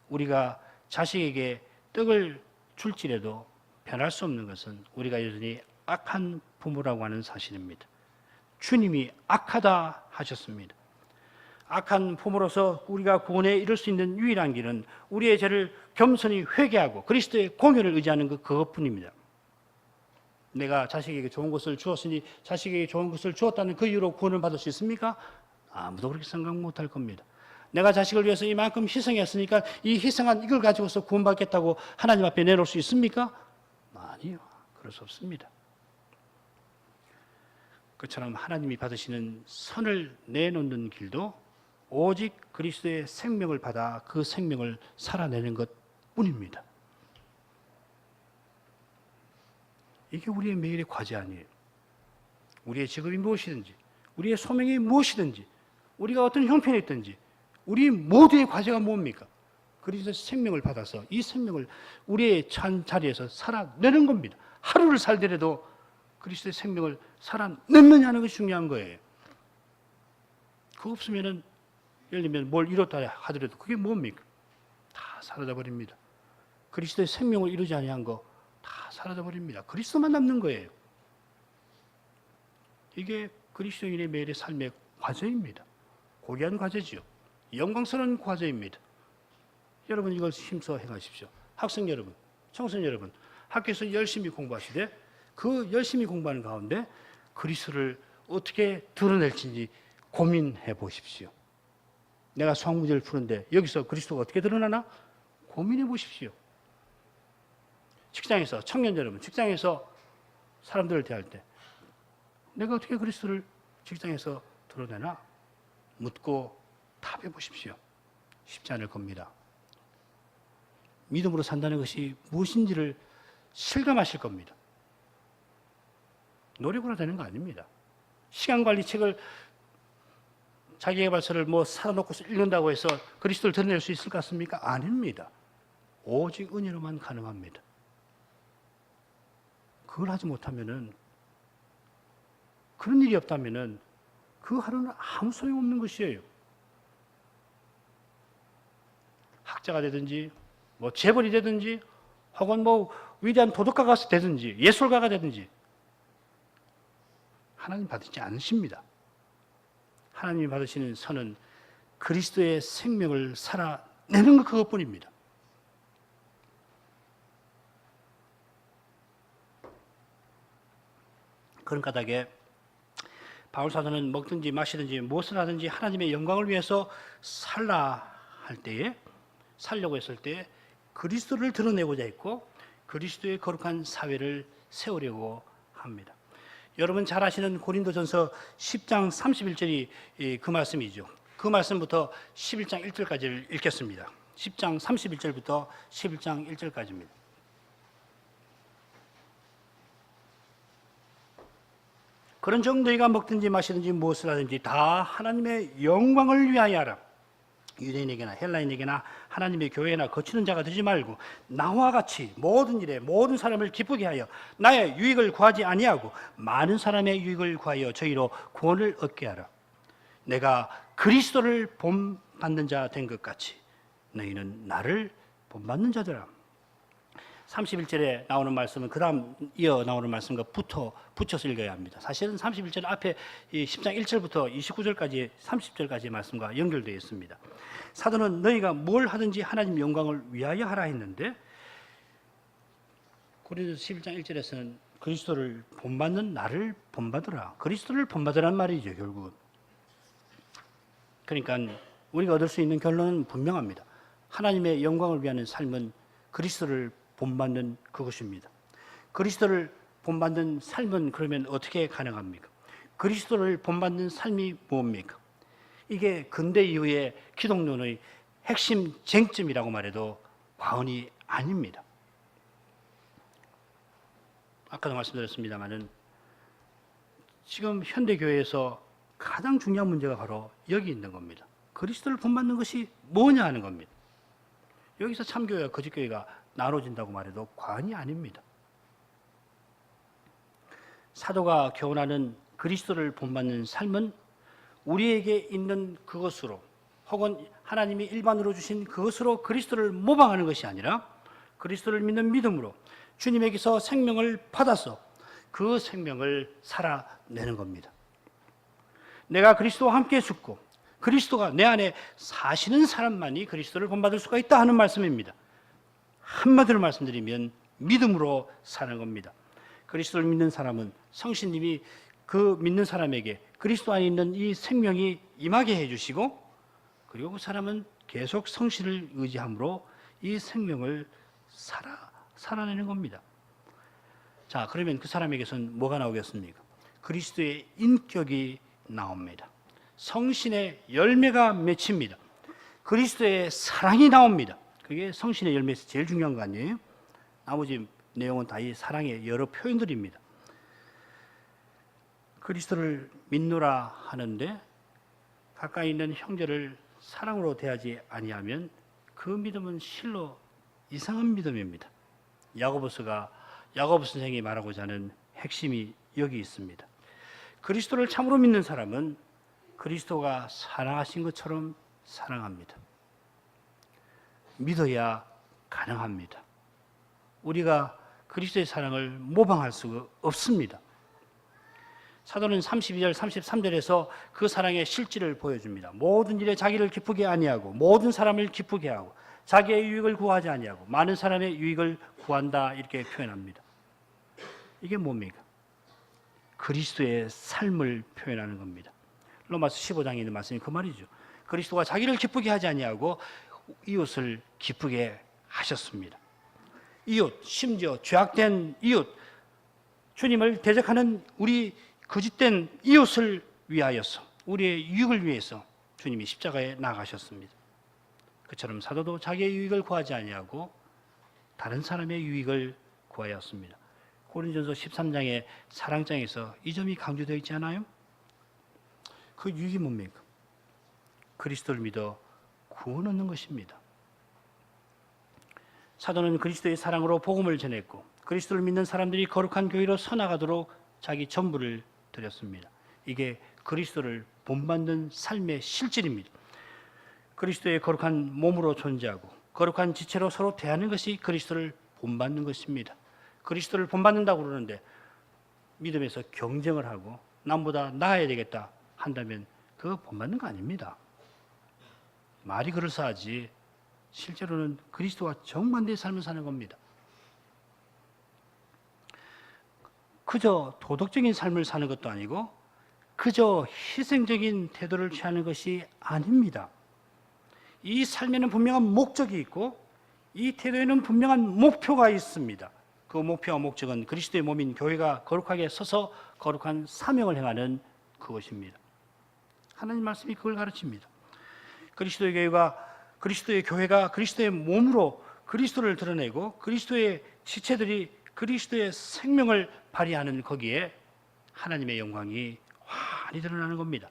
우리가 자식에게 떡을 줄지라도 변할 수 없는 것은 우리가 여전히 악한 부모라고 하는 사실입니다. 주님이 악하다 하셨습니다. 악한 부모로서 우리가 구원에 이를 수 있는 유일한 길은 우리의 죄를 겸손히 회개하고 그리스도의 공의를 의지하는 그것뿐입니다. 내가 자식에게 좋은 것을 주었으니 자식에게 좋은 것을 주었다는 그 이유로 구원을 받을 수 있습니까? 아무도 그렇게 생각 못할 겁니다. 내가 자식을 위해서 이만큼 희생했으니까 이 희생한 이걸 가지고서 구원받겠다고 하나님 앞에 내놓을 수 있습니까? 아니요. 그럴 수 없습니다. 그처럼 하나님이 받으시는 선을 내놓는 길도 오직 그리스도의 생명을 받아 그 생명을 살아내는 것뿐입니다. 이게 우리의 매일의 과제 아니에요. 우리의 직업이 무엇이든지 우리의 소명이 무엇이든지 우리가 어떤 형편에 있든지 우리 모두의 과제가 뭡니까? 그리스도의 생명을 받아서 이 생명을 우리의 자리에서 살아내는 겁니다. 하루를 살더라도 그리스도의 생명을 살아내느냐는 것이 중요한 거예요. 그거 없으면은 예를 들면 뭘 이뤘다 하더라도 그게 뭡니까? 다 사라져 버립니다. 그리스도의 생명을 이루지 아니한 거 다 사라져 버립니다. 그리스도만 남는 거예요. 이게 그리스도인의 매일의 삶의 과제입니다. 고귀한 과제지요. 영광스러운 과제입니다. 여러분 이걸 힘써 행하십시오. 학생 여러분, 청소년 여러분, 학교에서 열심히 공부하시되 그 열심히 공부하는 가운데 그리스도를 어떻게 드러낼지 고민해 보십시오. 내가 수학 문제를 푸는데 여기서 그리스도가 어떻게 드러나나? 고민해 보십시오. 직장에서, 청년 여러분, 직장에서 사람들을 대할 때 내가 어떻게 그리스도를 직장에서 드러내나? 묻고 답해 보십시오. 쉽지 않을 겁니다. 믿음으로 산다는 것이 무엇인지를 실감하실 겁니다. 노력으로 되는 거 아닙니다. 시간관리 책을 자기개발서를 사놓고 읽는다고 해서 그리스도를 드러낼 수 있을 것 같습니까? 아닙니다. 오직 은혜로만 가능합니다. 그걸 하지 못하면은 그런 일이 없다면은 그 하루는 아무 소용없는 것이에요. 학자가 되든지 재벌이 되든지 혹은 위대한 도덕가가 되든지 예술가가 되든지 하나님 받지 않으십니다. 하나님이 받으시는 선은 그리스도의 생명을 살아내는 것 그것뿐입니다. 그런 까닭에 바울 사도는 먹든지 마시든지 무엇을 하든지 하나님의 영광을 위해서 살려고 했을 때 그리스도를 드러내고자 했고 그리스도의 거룩한 사회를 세우려고 합니다. 여러분 잘 아시는 고린도전서 10장 31절이 그 말씀이죠. 그 말씀부터 11장 1절까지를 읽겠습니다. 10장 31절부터 11장 1절까지입니다. 그런즉 너희가 먹든지 마시든지 무엇을 하든지 다 하나님의 영광을 위하여 하라. 유대인에게나 헬라인에게나 하나님의 교회나 거치는 자가 되지 말고 나와 같이 모든 일에 모든 사람을 기쁘게 하여 나의 유익을 구하지 아니하고 많은 사람의 유익을 구하여 저희로 구원을 얻게 하라. 내가 그리스도를 본받는 자 된 것 같이 너희는 나를 본받는 자들아. 31절에 나오는 말씀은 그 다음 이어 나오는 말씀과 붙여서 읽어야 합니다. 사실은 31절 앞에 10장 1절부터 29절까지 30절까지의 말씀과 연결되어 있습니다. 사도는 너희가 뭘 하든지 하나님 영광을 위하여 하라 했는데 고린도서 11장 1절에서는 그리스도를 본받는 나를 본받으라. 그리스도를 본받으란 말이죠, 결국은. 그러니까 우리가 얻을 수 있는 결론은 분명합니다. 하나님의 영광을 위하는 삶은 그리스도를 본받는 그것입니다. 그리스도를 본받는 삶은 그러면 어떻게 가능합니까? 그리스도를 본받는 삶이 뭡니까? 이게 근대 이후의 기독론의 핵심 쟁점이라고 말해도 과언이 아닙니다. 아까도 말씀드렸습니다마는 지금 현대교회에서 가장 중요한 문제가 바로 여기 있는 겁니다. 그리스도를 본받는 것이 뭐냐 하는 겁니다. 여기서 참교회와 거짓교회가 나눠진다고 말해도 과언이 아닙니다. 사도가 교훈하는 그리스도를 본받는 삶은 우리에게 있는 그것으로 혹은 하나님이 일반으로 주신 그것으로 그리스도를 모방하는 것이 아니라 그리스도를 믿는 믿음으로 주님에게서 생명을 받아서 그 생명을 살아내는 겁니다. 내가 그리스도와 함께 죽고 그리스도가 내 안에 사시는 사람만이 그리스도를 본받을 수가 있다 하는 말씀입니다. 한마디로 말씀드리면 믿음으로 사는 겁니다. 그리스도를 믿는 사람은 성신님이 그 믿는 사람에게 그리스도 안에 있는 이 생명이 임하게 해주시고 그리고 그 사람은 계속 성신을 의지함으로 이 생명을 살아내는 겁니다. 자, 그러면 그 사람에게서는 뭐가 나오겠습니까? 그리스도의 인격이 나옵니다. 성신의 열매가 맺힙니다. 그리스도의 사랑이 나옵니다. 그게 성신의 열매에서 제일 중요한 거 아니에요? 나머지 내용은 다 이 사랑의 여러 표현들입니다. 그리스도를 믿노라 하는데 가까이 있는 형제를 사랑으로 대하지 아니하면 그 믿음은 실로 이상한 믿음입니다. 야고보 선생이 말하고자 하는 핵심이 여기 있습니다. 그리스도를 참으로 믿는 사람은 그리스도가 사랑하신 것처럼 사랑합니다. 믿어야 가능합니다. 우리가 그리스도의 사랑을 모방할 수가 없습니다. 사도는 32절, 33절에서 그 사랑의 실질을 보여줍니다. 모든 일에 자기를 기쁘게 아니하고 모든 사람을 기쁘게 하고 자기의 유익을 구하지 아니하고 많은 사람의 유익을 구한다 이렇게 표현합니다. 이게 뭡니까? 그리스도의 삶을 표현하는 겁니다. 로마서 15장에 있는 말씀이 그 말이죠. 그리스도가 자기를 기쁘게 하지 아니하고 이웃을 기쁘게 하셨습니다. 이웃, 심지어 죄악된 이웃, 주님을 대적하는 우리 거짓된 이웃을 위하여서 우리의 유익을 위해서 주님이 십자가에 나가셨습니다. 그처럼 사도도 자기의 유익을 구하지 아니하고 다른 사람의 유익을 구하였습니다. 고린도전서 13장의 사랑장에서 이 점이 강조되어 있지 않아요? 그 유익이 뭡니까? 그리스도를 믿어 구원 얻는 것입니다. 사도는 그리스도의 사랑으로 복음을 전했고 그리스도를 믿는 사람들이 거룩한 교회로 서나가도록 자기 전부를 드렸습니다. 이게 그리스도를 본받는 삶의 실질입니다. 그리스도의 거룩한 몸으로 존재하고 거룩한 지체로 서로 대하는 것이 그리스도를 본받는 것입니다. 그리스도를 본받는다고 그러는데 믿음에서 경쟁을 하고 남보다 나아야 되겠다 한다면 그거 본받는 거 아닙니다. 말이 그럴싸하지 실제로는 그리스도와 정반대의 삶을 사는 겁니다. 그저 도덕적인 삶을 사는 것도 아니고 그저 희생적인 태도를 취하는 것이 아닙니다. 이 삶에는 분명한 목적이 있고 이 태도에는 분명한 목표가 있습니다. 그 목표와 목적은 그리스도의 몸인 교회가 거룩하게 서서 거룩한 사명을 행하는 그것입니다. 하나님 말씀이 그걸 가르칩니다. 그리스도의 교회가 그리스도의 몸으로 그리스도를 드러내고 그리스도의 지체들이 그리스도의 생명을 발휘하는 거기에 하나님의 영광이 환히 드러나는 겁니다.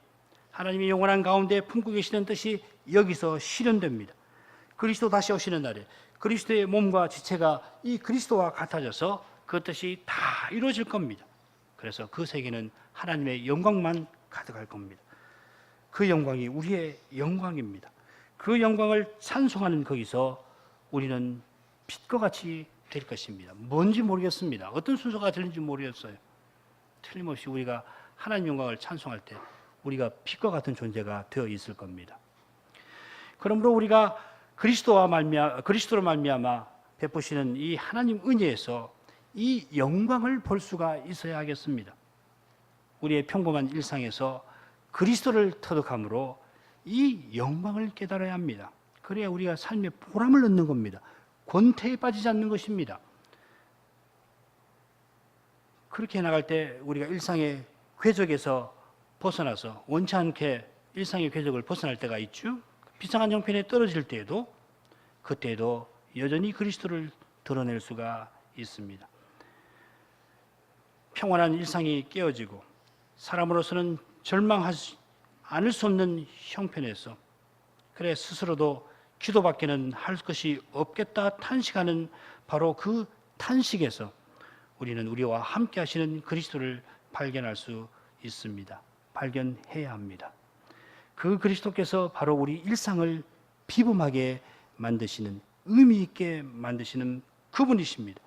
하나님의 영원한 가운데 품고 계시는 뜻이 여기서 실현됩니다. 그리스도 다시 오시는 날에 그리스도의 몸과 지체가 이 그리스도와 같아져서 그 뜻이 다 이루어질 겁니다. 그래서 그 세계는 하나님의 영광만 가득할 겁니다. 그 영광이 우리의 영광입니다. 그 영광을 찬송하는 거기서 우리는 빛과 같이 될 것입니다. 뭔지 모르겠습니다. 어떤 순서가 될지 모르겠어요. 틀림없이 우리가 하나님 영광을 찬송할 때 우리가 빛과 같은 존재가 되어 있을 겁니다. 그러므로 우리가 그리스도로 말미암아 베푸시는 이 하나님 은혜에서 이 영광을 볼 수가 있어야 하겠습니다. 우리의 평범한 일상에서 그리스도를 터득함으로 이 영광을 깨달아야 합니다. 그래야 우리가 삶의 보람을 얻는 겁니다. 권태에 빠지지 않는 것입니다. 그렇게 나갈 때 우리가 일상의 궤적에서 벗어나서 원치 않게 일상의 궤적을 벗어날 때가 있죠. 비상한 형편에 떨어질 때에도 그때에도 여전히 그리스도를 드러낼 수가 있습니다. 평온한 일상이 깨어지고 사람으로서는 절망하지 않을 수 없는 형편에서 그래 스스로도 기도밖에는 할 것이 없겠다 탄식하는 바로 그 탄식에서 우리는 우리와 함께 하시는 그리스도를 발견할 수 있습니다. 발견해야 합니다. 그 그리스도께서 바로 우리 일상을 비범하게 만드시는, 의미 있게 만드시는 그분이십니다.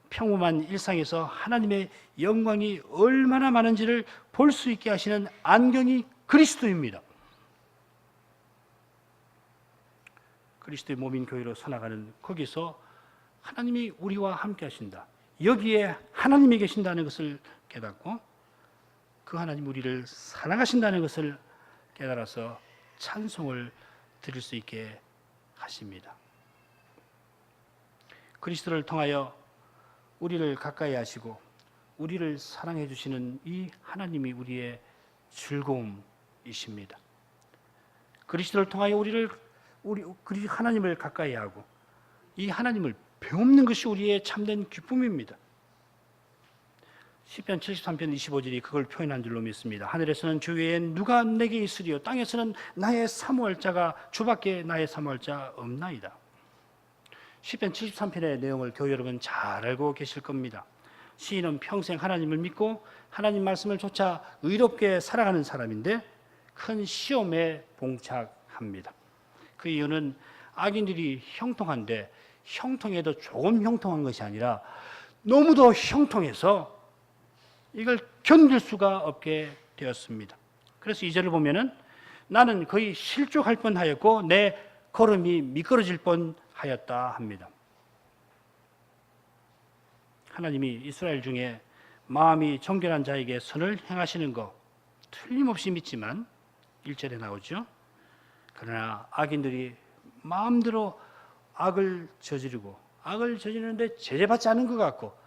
평범한 일상에서 하나님의 영광이 얼마나 많은지를 볼 수 있게 하시는 안경이 그리스도입니다. 그리스도의 몸인 교회로 서나가는 거기서 하나님이 우리와 함께 하신다. 여기에 하나님이 계신다는 것을 깨닫고 그 하나님 우리를 사랑하신다는 것을 깨달아서 찬송을 드릴 수 있게 하십니다. 그리스도를 통하여 우리를 가까이 하시고 우리를 사랑해 주시는 이 하나님이 우리의 즐거움이십니다. 그리스도를 통하여 우리 하나님을 가까이 하고 이 하나님을 배우는 것이 우리의 참된 기쁨입니다. 시편 73편 25절이 그걸 표현한 줄로 믿습니다. 하늘에서는 주 외엔 누가 내게 있으리요 땅에서는 나의 사모할 자가 주밖에 나의 사모할 자 없나이다. 시편 73편의 내용을 교회 여러분 잘 알고 계실 겁니다. 시인은 평생 하나님을 믿고 하나님 말씀을 쫓아 의롭게 살아가는 사람인데 큰 시험에 봉착합니다. 그 이유는 악인들이 형통한데 형통해도 조금 형통한 것이 아니라 너무도 형통해서 이걸 견딜 수가 없게 되었습니다. 그래서 2절을 보면은 나는 거의 실족할 뻔하였고 내 걸음이 미끄러질 뻔하였다 합니다. 하나님이 이스라엘 중에 마음이 정결한 자에게 선을 행하시는 것 틀림없이 믿지만 1절에 나오죠. 그러나 악인들이 마음대로 악을 저지르는데 제재받지 않은 것 같고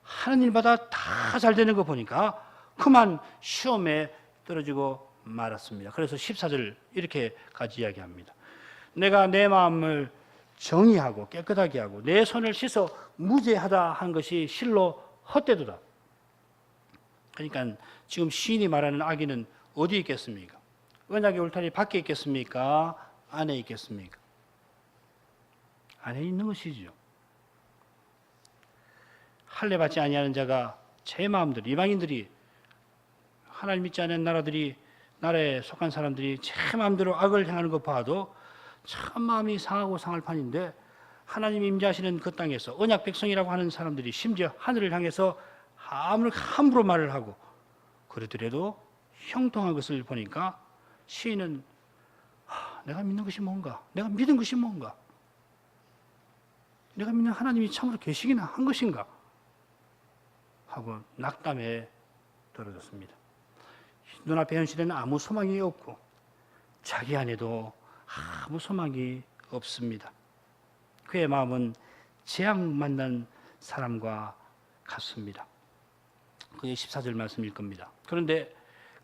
하는 일마다 다 잘 되는 거 보니까 그만 시험에 떨어지고 말았습니다. 그래서 14절 이렇게까지 이야기합니다. 내가 내 마음을 정의하고 깨끗하게 하고 내 손을 씻어 무죄하다 한 것이 실로 헛되도다. 그러니까 지금 시인이 말하는 악인은 어디 있겠습니까? 언약의 울타리 밖에 있겠습니까? 안에 있겠습니까? 안에 있는 것이죠. 할례 받지 아니하는 자가 제 마음대로 이방인들이 하나님 믿지 않는 나라에 속한 사람들이 제 마음대로 악을 행하는 것 봐도 참 마음이 상하고 상할 판인데 하나님이 임재하시는 그 땅에서 언약 백성이라고 하는 사람들이 심지어 하늘을 향해서 함부로 말을 하고 그러더라도 형통한 것을 보니까 시인은 내가 믿는 것이 뭔가? 내가 믿은 것이 뭔가? 내가 믿는 하나님이 참으로 계시기나 한 것인가? 하고 낙담에 떨어졌습니다. 눈앞에 현실에는 아무 소망이 없고 자기 안에도 아무 소망이 없습니다. 그의 마음은 재앙 만난 사람과 같습니다. 그게 14절 말씀일 겁니다. 그런데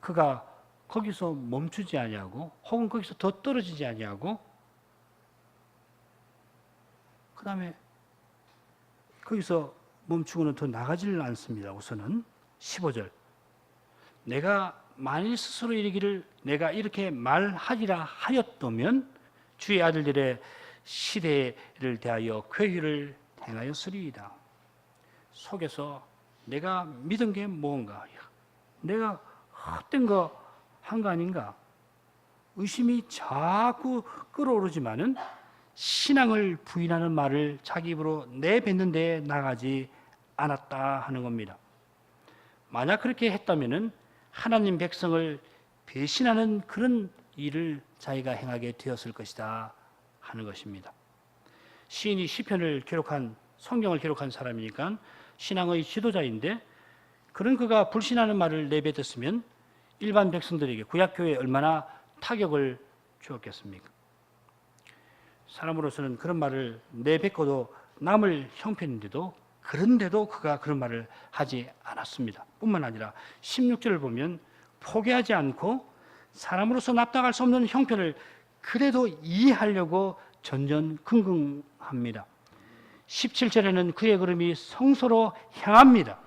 그가 거기서 멈추지 아니하고 혹은 거기서 더 떨어지지 아니하고 그 다음에 거기서 멈추고는 더 나가지를 않습니다. 우선은 15절 내가 만일 스스로 이르기를 내가 이렇게 말하리라 하였다면 주의 아들들의 시대를 대하여 괴유를 행하였으리이다. 속에서 내가 믿은 게 뭔가, 내가 헛된 거 한 거 아닌가, 의심이 자꾸 끌어오르지만은 신앙을 부인하는 말을 자기 입으로 내뱉는 데에 나가지 않았다 하는 겁니다. 만약 그렇게 했다면은 하나님 백성을 배신하는 그런 일을 자기가 행하게 되었을 것이다 하는 것입니다. 시인이 시편을 기록한, 성경을 기록한 사람이니까 신앙의 지도자인데 그런 그가 불신하는 말을 내뱉었으면 일반 백성들에게 구약교회에 얼마나 타격을 주었겠습니까? 사람으로서는 그런 말을 내뱉고도 남을 형편인데도 그런데도 그가 그런 말을 하지 않았습니다. 뿐만 아니라 16절을 보면 포기하지 않고 사람으로서 납득할 수 없는 형편을 그래도 이해하려고 전전긍긍합니다. 17절에는 그의 걸음이 성소로 향합니다.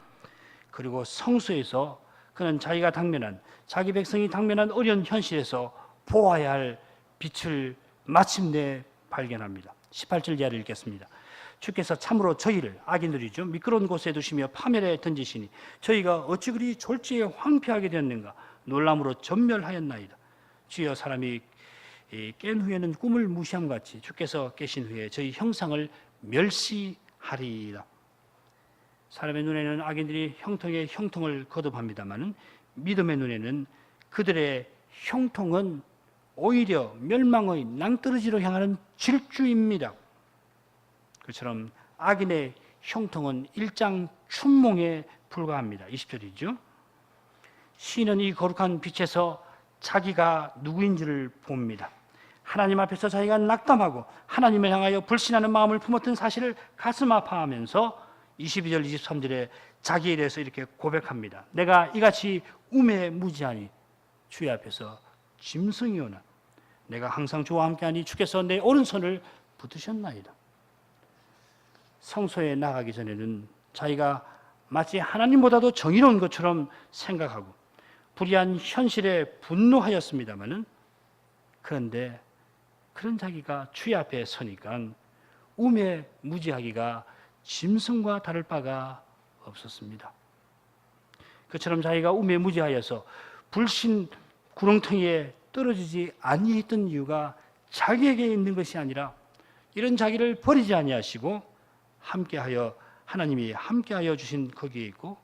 그리고 성소에서 그는 자기가 당면한, 자기 백성이 당면한 어려운 현실에서 보아야 할 빛을 마침내 발견합니다. 18절 이하를 읽겠습니다. 주께서 참으로 저희를, 악인들이죠, 미끄러운 곳에 두시며 파멸에 던지시니 저희가 어찌 그리 졸지에 황폐하게 되었는가, 놀람으로 전멸하였나이다. 주여, 사람이 깬 후에는 꿈을 무시함같이 주께서 깨신 후에 저희 형상을 멸시하리이다. 사람의 눈에는 악인들이 형통의 형통을 거듭합니다마는 믿음의 눈에는 그들의 형통은 오히려 멸망의 낭떠러지로 향하는 질주입니다. 그처럼 악인의 형통은 일장 춘몽에 불과합니다. 20절이죠. 시인은 이 거룩한 빛에서 자기가 누구인지를 봅니다. 하나님 앞에서 자기가 낙담하고 하나님을 향하여 불신하는 마음을 품었던 사실을 가슴 아파하면서 22절 23절에 자기에 대해서 이렇게 고백합니다. 내가 이같이 우매무지하니 주의 앞에서 짐승이 오나 내가 항상 주와 함께하니 주께서 내 오른손을 붙으셨나이다. 성소에 나가기 전에는 자기가 마치 하나님보다도 정의로운 것처럼 생각하고 불의한 현실에 분노하였습니다마는, 그런데 그런 자기가 주의 앞에 서니까 우매무지하기가 짐승과 다를 바가 없었습니다. 그처럼 자기가 우매무지하여서 불신 구렁텅이에 떨어지지 아니했던 이유가 자기에게 있는 것이 아니라 이런 자기를 버리지 아니하시고 함께하여, 하나님이 함께하여 주신 거기에 있고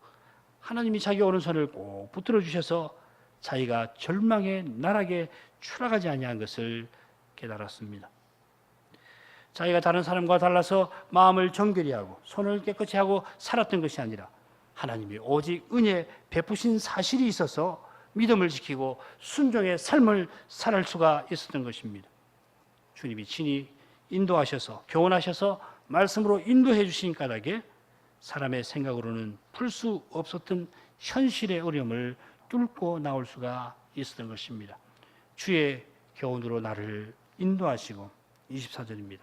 하나님이 자기 오른손을 꼭 붙들어 주셔서 자기가 절망의 나락에 추락하지 아니한 것을 깨달았습니다. 자기가 다른 사람과 달라서 마음을 정결히 하고 손을 깨끗이 하고 살았던 것이 아니라 하나님이 오직 은혜 베푸신 사실이 있어서 믿음을 지키고 순종의 삶을 살 수가 있었던 것입니다. 주님이 친히 인도하셔서 교훈하셔서 말씀으로 인도해 주신 까닭에 사람의 생각으로는 풀 수 없었던 현실의 어려움을 뚫고 나올 수가 있었던 것입니다. 주의 교훈으로 나를 인도하시고, 24절입니다.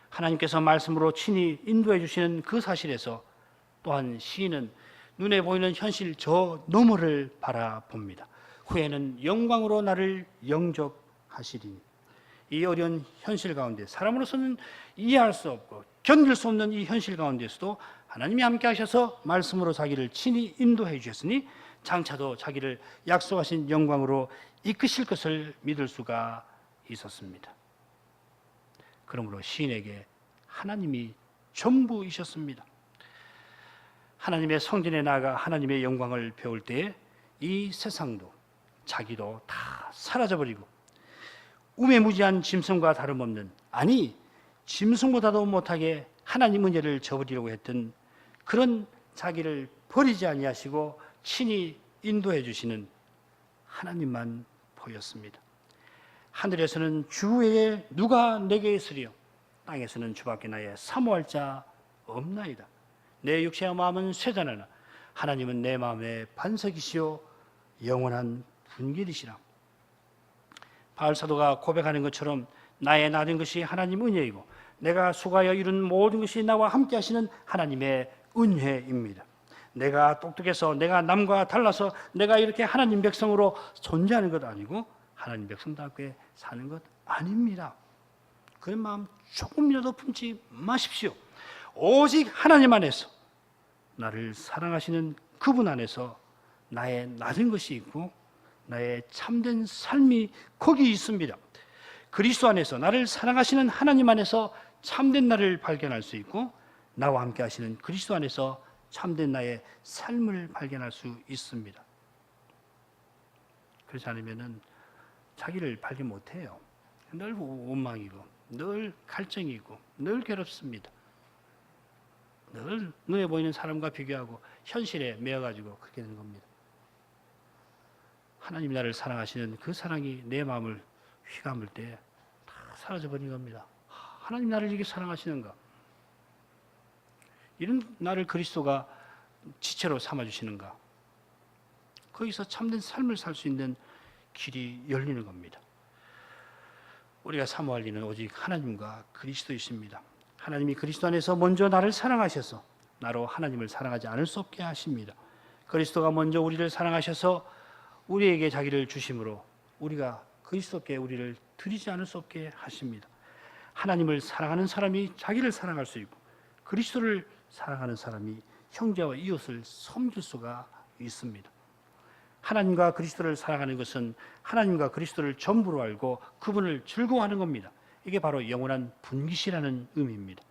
하나님께서 말씀으로 친히 인도해 주시는 그 사실에서 또한 시인은 눈에 보이는 현실 저 너머를 바라봅니다. 후에는 영광으로 나를 영접하시리니. 이 어려운 현실 가운데 사람으로서는 이해할 수 없고 견딜 수 없는 이 현실 가운데서도 하나님이 함께 하셔서 말씀으로 자기를 친히 인도해 주셨으니 장차도 자기를 약속하신 영광으로 이끄실 것을 믿을 수가 있었습니다. 그러므로 시인에게 하나님이 전부이셨습니다. 하나님의 성전에 나아가 하나님의 영광을 배울 때에 이 세상도 자기도 다 사라져버리고 우매무지한 짐승과 다름없는, 아니 짐승보다도 못하게 하나님 은혜를 저버리려고 했던 그런 자기를 버리지 아니하시고 친히 인도해 주시는 하나님만 보였습니다. 하늘에서는 주 외에 누가 내게 있으리요, 땅에서는 주밖에 나의 사모할 자 없나이다. 내 육체와 마음은 쇠잔하나 하나님은 내 마음의 반석이시요 영원한 분길이시라. 바울 사도가 고백하는 것처럼 나의 낮은 것이 하나님 은혜이고 내가 수고하여 이룬 모든 것이 나와 함께 하시는 하나님의 은혜입니다. 내가 똑똑해서 내가 남과 달라서 내가 이렇게 하나님 백성으로 존재하는 것 아니고 하나님 백성답게 사는 것 아닙니다. 그런 마음 조금이라도 품지 마십시오. 오직 하나님 안에서 나를 사랑하시는 그분 안에서 나의 낮은 것이 있고 나의 참된 삶이 거기 있습니다. 그리스도 안에서 나를 사랑하시는 하나님 안에서 참된 나를 발견할 수 있고 나와 함께 하시는 그리스도 안에서 참된 나의 삶을 발견할 수 있습니다. 그렇지 않으면 자기를 발견 못해요. 늘 원망이고 늘 갈증이고 늘 괴롭습니다. 늘 눈에 보이는 사람과 비교하고 현실에 매여가지고 그렇게 되는 겁니다. 하나님이 나를 사랑하시는 그 사랑이 내 마음을 휘감을 때 다 사라져버린 겁니다. 하나님 나를 이렇게 사랑하시는가? 이런 나를 그리스도가 지체로 삼아주시는가? 거기서 참된 삶을 살 수 있는 길이 열리는 겁니다. 우리가 사모할 일은 오직 하나님과 그리스도이십니다. 하나님이 그리스도 안에서 먼저 나를 사랑하셔서 나로 하나님을 사랑하지 않을 수 없게 하십니다. 그리스도가 먼저 우리를 사랑하셔서 우리에게 자기를 주심으로 우리가 그리스도께 우리를 드리지 않을 수 없게 하십니다. 하나님을 사랑하는 사람이 자기를 사랑할 수 있고 그리스도를 사랑하는 사람이 형제와 이웃을 섬길 수가 있습니다. 하나님과 그리스도를 사랑하는 것은 하나님과 그리스도를 전부로 알고 그분을 즐거워하는 겁니다. 이게 바로 영원한 분깃이라는 의미입니다.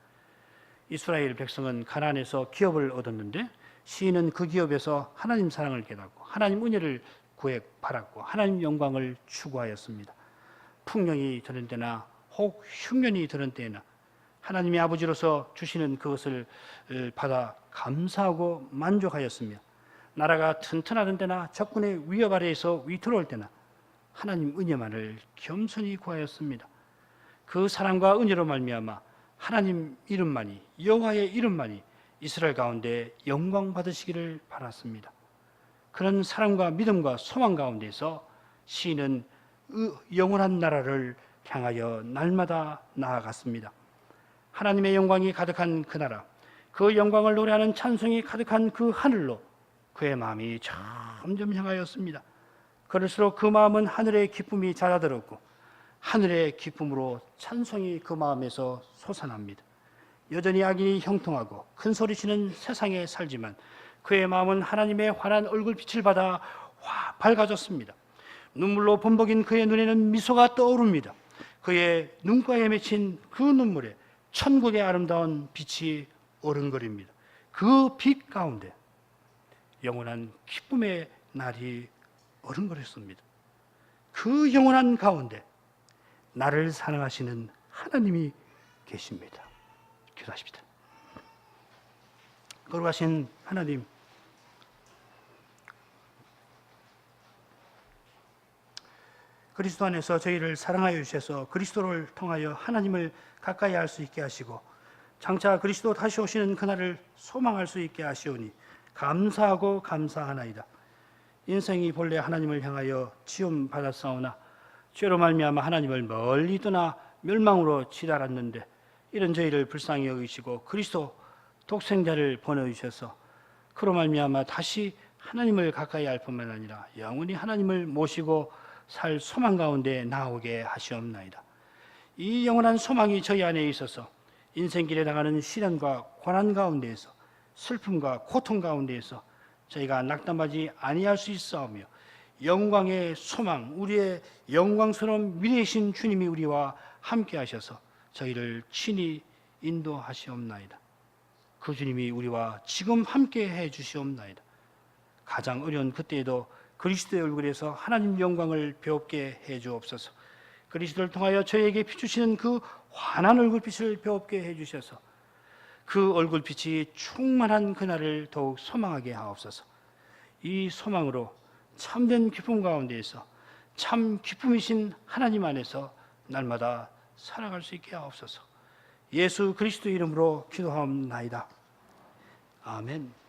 이스라엘 백성은 가나안에서 기업을 얻었는데 시인은 그 기업에서 하나님 사랑을 깨닫고 하나님 은혜를 구해 바랐고 하나님 영광을 추구하였습니다. 풍령이 드는 때나 혹 흉년이 드는 때나 하나님의 아버지로서 주시는 그것을 받아 감사하고 만족하였으며 나라가 튼튼하던 때나 적군의 위협 아래에서 위태로울 때나 하나님 은혜만을 겸손히 구하였습니다. 그 사랑과 은혜로 말미암아 하나님 이름만이 여호와의 이름만이 이스라엘 가운데 영광 받으시기를 바랐습니다. 그런 사랑과 믿음과 소망 가운데서 시인은 영원한 나라를 향하여 날마다 나아갔습니다. 하나님의 영광이 가득한 그 나라, 그 영광을 노래하는 찬송이 가득한 그 하늘로 그의 마음이 점점 향하였습니다. 그럴수록 그 마음은 하늘의 기쁨이 잦아들었고 하늘의 기쁨으로 찬송이 그 마음에서 솟아납니다. 여전히 악인이 형통하고 큰 소리치는 세상에 살지만 그의 마음은 하나님의 환한 얼굴빛을 받아 밝아졌습니다. 눈물로 범벅인 그의 눈에는 미소가 떠오릅니다. 그의 눈가에 맺힌 그 눈물에 천국의 아름다운 빛이 어른거립니다. 그 빛 가운데 영원한 기쁨의 날이 어른거렸습니다. 그 영원한 가운데 나를 사랑하시는 하나님이 계십니다. 기도하십시다. 거룩하신 하나님, 그리스도 안에서 저희를 사랑하여 주셔서 그리스도를 통하여 하나님을 가까이 할 수 있게 하시고 장차 그리스도 다시 오시는 그날을 소망할 수 있게 하시오니 감사하고 감사하나이다. 인생이 본래 하나님을 향하여 지음 받았사오나 죄로 말미암아 하나님을 멀리 떠나 멸망으로 치달았는데 이런 저희를 불쌍히 여기시고 그리스도 독생자를 보내주셔서 그로 말미암아 다시 하나님을 가까이 할 뿐만 아니라 영원히 하나님을 모시고 살 소망 가운데 나오게 하시옵나이다. 이 영원한 소망이 저희 안에 있어서 인생길에 나가는 시련과 고난 가운데에서 슬픔과 고통 가운데에서 저희가 낙담하지 아니할 수 있사오며 영광의 소망, 우리의 영광스러운 미래이신 주님이 우리와 함께 하셔서 저희를 친히 인도하시옵나이다. 그 주님이 우리와 지금 함께 해 주시옵나이다. 가장 어려운 그때에도 그리스도의 얼굴에서 하나님 영광을 배웁게 해 주옵소서. 그리스도를 통하여 저에게 비추시는 그 환한 얼굴빛을 배웁게 해 주셔서 그 얼굴빛이 충만한 그날을 더욱 소망하게 하옵소서. 이 소망으로 참된 기쁨 가운데에서 참 기쁨이신 하나님 안에서 날마다 살아갈 수 있게 하옵소서. 예수 그리스도 이름으로 기도하옵나이다. 아멘.